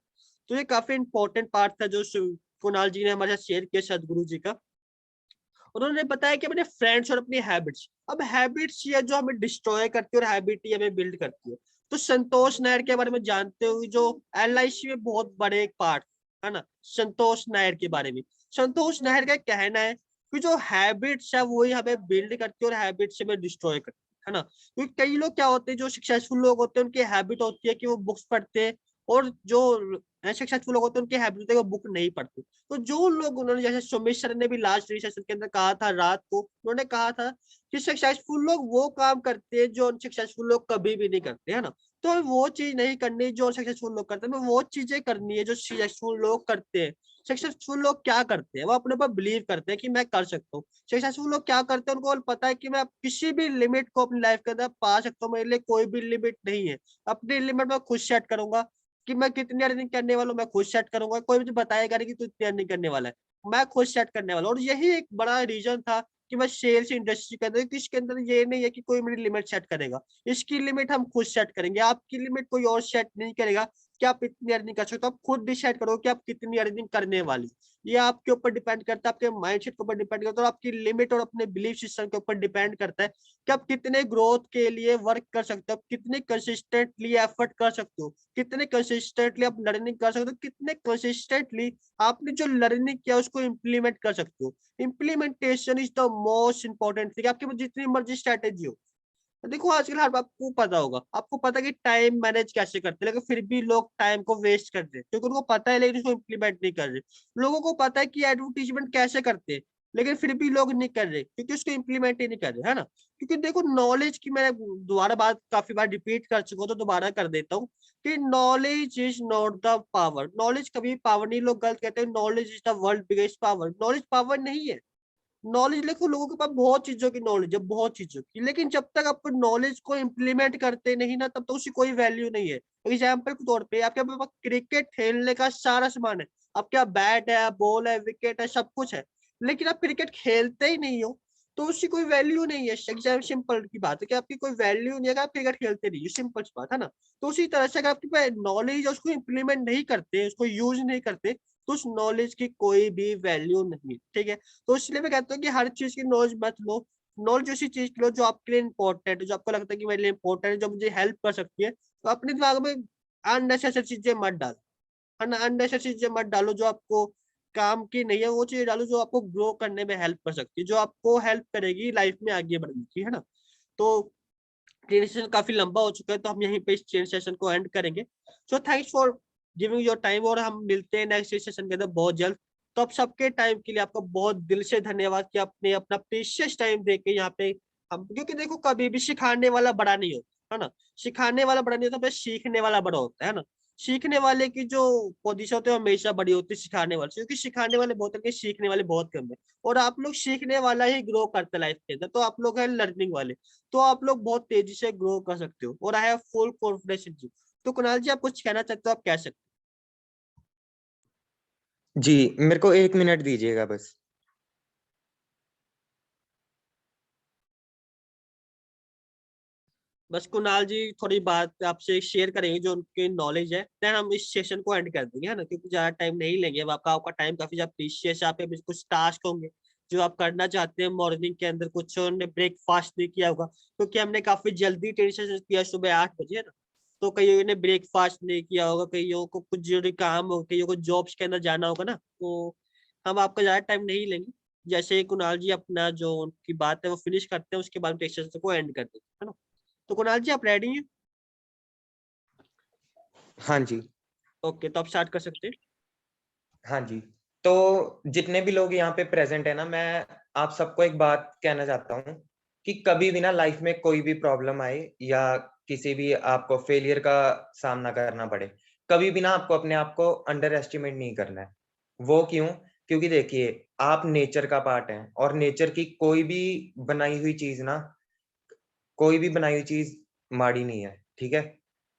तो ये काफी इंपॉर्टेंट पार्ट था जो कुणाल जी ने हमारे साथ शेयर किया, सदगुरु जी का। उन्होंने बताया कि अपने फ्रेंड्स और अपनी हैबिट्स, अब हैबिट्स ये जो हमें डिस्ट्रॉय करती है और हैबिट ही हमें बिल्ड करती है। तो संतोष नायर के बारे में जानते हो, जो LIC में बहुत बड़े एक पार्ट है ना, संतोष नायर के बारे में। संतोष नायर का कहना है कि जो हैबिट्स है वही हमें बिल्ड करती है और हैबिट्स हमें डिस्ट्रॉय करती है ना। क्योंकि कई लोग क्या होते हैं, जो सक्सेसफुल लोग होते हैं उनकी हैबिट होती है कि वो बुक्स पढ़ते हैं, और जो सक्सेसफुल लोग होते हैं उनकी हैबिट होती है वो बुक नहीं पढ़ते। तो जो लोग, उन्होंने जैसे सुमित सर ने भी लास्ट सेशन के अंदर कहा था रात को, उन्होंने कहा था कि सक्सेसफुल लोग वो काम करते हैं जो अनसक्सेसफुल लोग कभी भी नहीं करते, है ना। तो वो चीज नहीं करनी जो सक्सेसफुल लोग करते हैं, वो चीजें करनी है जो सक्सेसफुल लोग करते हैं। सक्सेसफुल लोग क्या करते हैं, वो अपने ऊपर बिलीव करते हैं कि मैं कर सकता हूँ। सक्सेसफुल लोग क्या करते हैं, उनको पता है कि मैं किसी भी लिमिट को अपनी लाइफ के अंदर पा सकता हूँ, मेरे लिए कोई भी लिमिट नहीं है। अपनी लिमिट मैं खुद सेट करूंगा कि मैं कितनी अर्निंग करने वाला हूँ, मैं खुद सेट करूंगा। कोई मुझे बताएगा नहीं कि तू इतनी अर्निंग करने वाला है, मैं खुद सेट करने वाला हूँ। और यही एक बड़ा रीजन था कि मैं सेल्स इंडस्ट्री के अंदर, इसके अंदर ये नहीं है कि कोई मेरी लिमिट सेट करेगा। इसकी लिमिट हम खुद सेट करेंगे, आपकी लिमिट कोई और सेट नहीं करेगा कि आप इतनी अर्निंग कर सकते हो। आप खुद डिसाइड करो कि आप कितनी अर्निंग करने वाली। ये आपके ऊपर डिपेंड करता है, आपके माइंडसेट के ऊपर डिपेंड करता है, और आपकी लिमिट और अपने बिलीफ सिस्टम के ऊपर डिपेंड करता है कि आप कितने ग्रोथ के लिए वर्क कर सकते हो, कितने कंसिस्टेंटली एफर्ट कर सकते हो, कितने कंसिस्टेंटली आप लर्निंग कर सकते हो, कितने कंसिस्टेंटली आपने जो लर्निंग किया उसको इम्प्लीमेंट कर सकते हो। Implementation is the most important thing. आपकी जितनी मर्जी स्ट्रेटेजी हो, देखो आजकल हर आपको पता होगा, आपको पता है कि टाइम मैनेज कैसे करते हैं, लेकिन फिर भी लोग टाइम को वेस्ट कर रहे हैं क्योंकि उनको पता है लेकिन उसको इम्प्लीमेंट नहीं कर रहे। लोगों को पता है कि एडवर्टीजमेंट कैसे करते हैं, लेकिन फिर भी लोग नहीं कर रहे क्योंकि उसको इम्प्लीमेंट ही नहीं कर रहे, है ना। क्योंकि देखो नॉलेज की, मैं दोबारा बात काफी बार रिपीट कर चुका हूं तो दोबारा कर देता हूँ कि knowledge is not the power. Knowledge कभी पावर नहीं, लोग गलत कहते हैं knowledge is the world biggest power. Knowledge power नहीं है। नॉलेज देखो, लोगों के पास बहुत चीजों की नॉलेज है, बहुत चीजों की, लेकिन जब तक आप नॉलेज को इम्प्लीमेंट करते नहीं ना, तब तक उसकी कोई वैल्यू नहीं है। एग्जाम्पल के तौर पे आपके पास क्रिकेट खेलने का सारा सामान है, आपके पास बैट है, बॉल है, विकेट है, सब कुछ है, लेकिन आप क्रिकेट खेलते ही नहीं हो तो उसकी कोई वैल्यू नहीं है। एग्जाम सिंपल की बात है कि आपकी कोई वैल्यू नहीं है, आप क्रिकेट खेलते नहीं हो, सिंपल सी बात है ना। तो उसी तरह से अगर आपके पास नॉलेज है, उसको इम्प्लीमेंट नहीं करते, उसको यूज नहीं करते, तो उस नॉलेज की कोई भी वैल्यू नहीं, ठीक है। तो इसलिए मैं कहता हूँ कि हर चीज की नॉलेज मत लो। नॉलेज उसी चीज की लो जो आपके लिए इंपॉर्टेंट है, जो आपको लगता है कि मेरे लिए इंपॉर्टेंट है, जो मुझे हेल्प कर सकती है। तो अपने दिमाग में अननेसेसरी चीजें मत डालो, है ना। अननेसेसरी चीजें मत डालो जो आपको काम की नहीं है, वो चीजें डालो जो आपको ग्रो करने में हेल्प कर सकती है, जो आपको हेल्प करेगी लाइफ में आगे बढ़ने की, है ना। तो ट्रेनिंग सेशन काफी लंबा हो चुका है तो हम यहीं पे इस ट्रेनिंग सेशन को एंड करेंगे। So thanks for giving your time, और हम मिलते हैं नेक्स्ट सेशन के अंदर बहुत जल्द। तो आप सबके टाइम के लिए आपका बहुत दिल से धन्यवाद कि आपने अपना प्रीशियस टाइम दे के यहाँ पे हम, क्योंकि देखो कभी भी सिखाने वाला बड़ा नहीं होता, है ना। सिखाने वाला बड़ा नहीं होता, बस सीखने वाला बड़ा होता है ना। सीखने वाले की जो पोजीशन होती है हमेशा बड़ी होती है सिखाने वाले से, क्योंकि सिखाने वाले बहुत है, सीखने वाले बहुत कम है। और आप लोग सीखने वाला ही ग्रो करते लाइफ के अंदर, तो आप लोग हैं लर्निंग वाले, तो आप लोग बहुत तेजी से ग्रो कर सकते हो, और I have full confidence in you. तो कुणाल जी आप कुछ कहना चाहते हो, आप कह सकते हो। जी, मेरे को 1 मिनट दीजिएगा बस। बस कुणाल जी थोड़ी बात आपसे शेयर करेंगे जो उनकी नॉलेज है, देन हम इस सेशन को एंड कर देंगे, है ना, क्योंकि ज्यादा टाइम नहीं लेंगे। अब आपका आपका टाइम काफी ज्यादा प्रीशियस है। आप पे कुछ टास्क होंगे जो आप करना चाहते हैं मॉर्निंग के अंदर, कुछ ने ब्रेकफास्ट नहीं किया होगा क्योंकि हमने काफी जल्दी सेशन किया, सुबह 8 बजे, है ना। तो कईयों ने ब्रेकफास्ट नहीं किया होगा, कईयों को कुछ जरूरी काम हो, कईयों को जॉब्स के अंदर जाना होगा ना। तो हम आपका ज्यादा टाइम नहीं लेंगे। जैसे कुणाल जी अपना जो उनकी बात है वो फिनिश करते हैं, उसके बाद सेशन को एंड कर देंगे, है ना। तो कुणाल जी आप रेडी हैं? हाँ जी। ओके, तो आप स्टार्ट कर सकते हैं। हाँ जी। तो जितने भी लोग यहाँ पे प्रेज़ेंट है ना, मैं आप सबको एक बात कहना चाहता हूँ कि कभी भी ना लाइफ़ में कोई भी प्रॉब्लम आए या किसी भी आपको फेलियर का सामना करना पड़े, कभी भी ना आपको अपने आप को अंडर एस्टिमेट नहीं करना है। वो क्यों? क्योंकि देखिए, आप नेचर का पार्ट हैं और नेचर की कोई भी बनाई हुई चीज़ ना, कोई भी बनाई हुई चीज़ माड़ी नहीं है, ठीक है?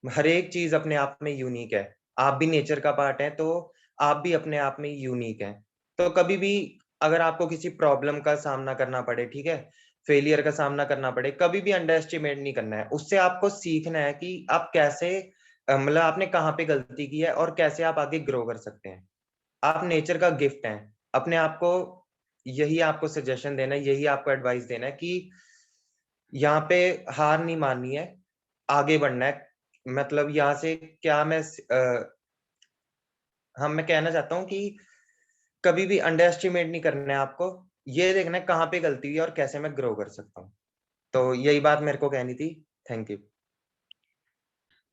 हर एक चीज़ अपने आप में यूनिक है। आप भी नेचर का पार्ट हैं, तो आप भी अपने आप में यूनिक हैं। तो कभी भी अगर आपको किसी प्रॉब्लम का सामना करना पड़े, ठीक है? फेलियर का सामना करना पड़े, कभी भी अंडर एस्टिमेट नहीं करना है। उससे आपको सीखना है कि आप कैसे मतलब आपने कहाँ पे गलती की है और कैसे आप आगे ग्रो कर सकते हैं। आप नेचर का गिफ्ट हैं। अपने आप को यही आपको सजेशन देना है, यही आपको एडवाइस देना है कि यहाँ पे हार नहीं माननी है, आगे बढ़ना है। मतलब यहाँ से क्या हाँ, मैं कहना चाहता हूँ कि कभी भी अंडर एस्टिमेट नहीं करना है आपको। ये देखना है कहाँ पे गलती हुई है और कैसे मैं ग्रो कर सकता हूँ। तो यही बात मेरे को कहनी थी। Thank you.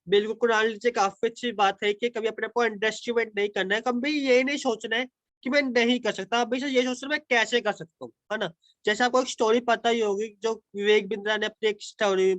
बिल्कुल कुणाल जी, काफी अच्छी बात है कि कभी अपने को अंडरएस्टिमेट नहीं करना है। कभी ये नहीं सोचना है कि मैं नहीं कर सकता, हमेशा ये सोचना है मैं कैसे कर सकता हूँ, है ना। जैसे आपको एक स्टोरी पता ही होगी जो विवेक बिंद्रा ने अपनी एक स्टोरी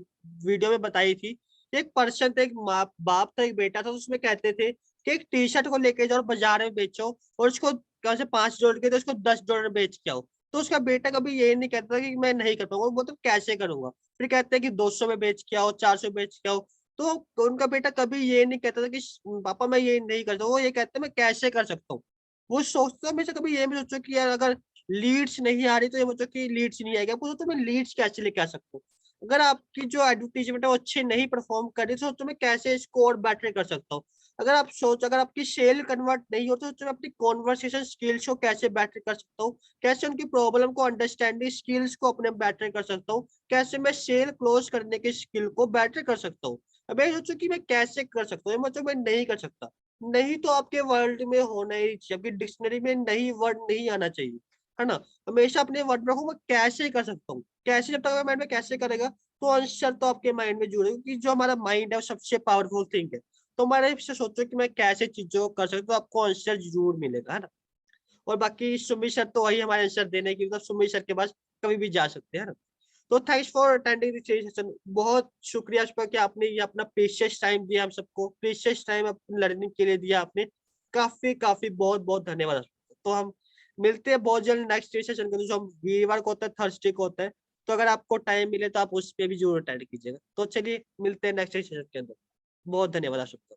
वीडियो में बताई थी। एक पर्सन था, एक माँ बाप था, एक बेटा था, तो उसमें कहते थे कि एक टी शर्ट को लेके जाओ और बाजार में बेचो और उसको कहाँ से $5 के तो उसको $10 में बेच के आओ। तो उसका बेटा कभी ये नहीं कहता कि मैं नहीं कर पाऊंगा, वो तो कैसे करूंगा। फिर कहते हैं कि 200 में बेच के आओ, 400 में बेच के आओ। तो उनका बेटा कभी ये नहीं कहता था कि पापा मैं ये नहीं करता, वो ये कहते मैं कैसे कर सकता हूँ। वो सोचता हमेशा, कभी ये भी सोचो कि यार अगर लीड्स नहीं आ रही तो ये सोचो कि लीड्स नहीं आएगा, वो सोचो मैं लीड्स कैसे लेके आ सकता हूँ। अगर आपकी जो एडवर्टीजमेंट है वो अच्छे नहीं परफॉर्म कर रही तो सोचो मैं कैसे इसको और बेटर कर सकता हूँ। अगर आपकी सेल कन्वर्ट नहीं हो तो सोचो मैं अपनी कॉन्वर्सेशन स्किल्स को कैसे बेटर कर सकता हूँ, कैसे उनकी प्रॉब्लम को अंडरस्टैंडिंग स्किल्स को अपने बेटर कर सकता हूँ, कैसे मैं सेल क्लोज करने के स्किल को बेटर कर सकता हूँ। अब मैं सोचू कि मैं कैसे कर सकता हूँ, मतलब मैं नहीं कर सकता। नहीं तो आपके वर्ल्ड में होना ही चाहिए, आपकी डिक्शनरी में नहीं वर्ड नहीं आना चाहिए, है ना। हमेशा अपने वर्ड में रखो मैं कैसे कर सकता हूँ, कैसे, जब तक माइंड में कैसे करेगा तो आंसर तो आपके माइंड में जुड़ेगा, क्योंकि जो हमारा माइंड है वो सबसे पावरफुल थिंग है। तो हमारे से सोचो कि मैं कैसे चीजों को कर सकता हूँ, तो आपको आंसर जरूर मिलेगा, है ना। और बाकी सुमित सर तो वही हमारे आंसर देने की, मतलब सुमित सर के पास कभी भी जा सकते हैं, है ना। तो thanks for attending this session. बहुत शुक्रिया आपका कि आपने ये अपना प्रीशियस टाइम दिया, हम सबको प्रीशियस टाइम अपनी लर्निंग के लिए दिया आपने। काफी काफी बहुत बहुत धन्यवाद आपका। तो हम मिलते हैं बहुत जल्द नेक्स्ट सेशन के, जो हम वीरवार को होता है, थर्सडे को होता है। तो अगर आपको टाइम मिले तो आप उस पर भी जरूर अटेंड कीजिएगा। तो चलिए मिलते हैं नेक्स्ट सेशन के अंदर। बहुत धन्यवाद आप सबका।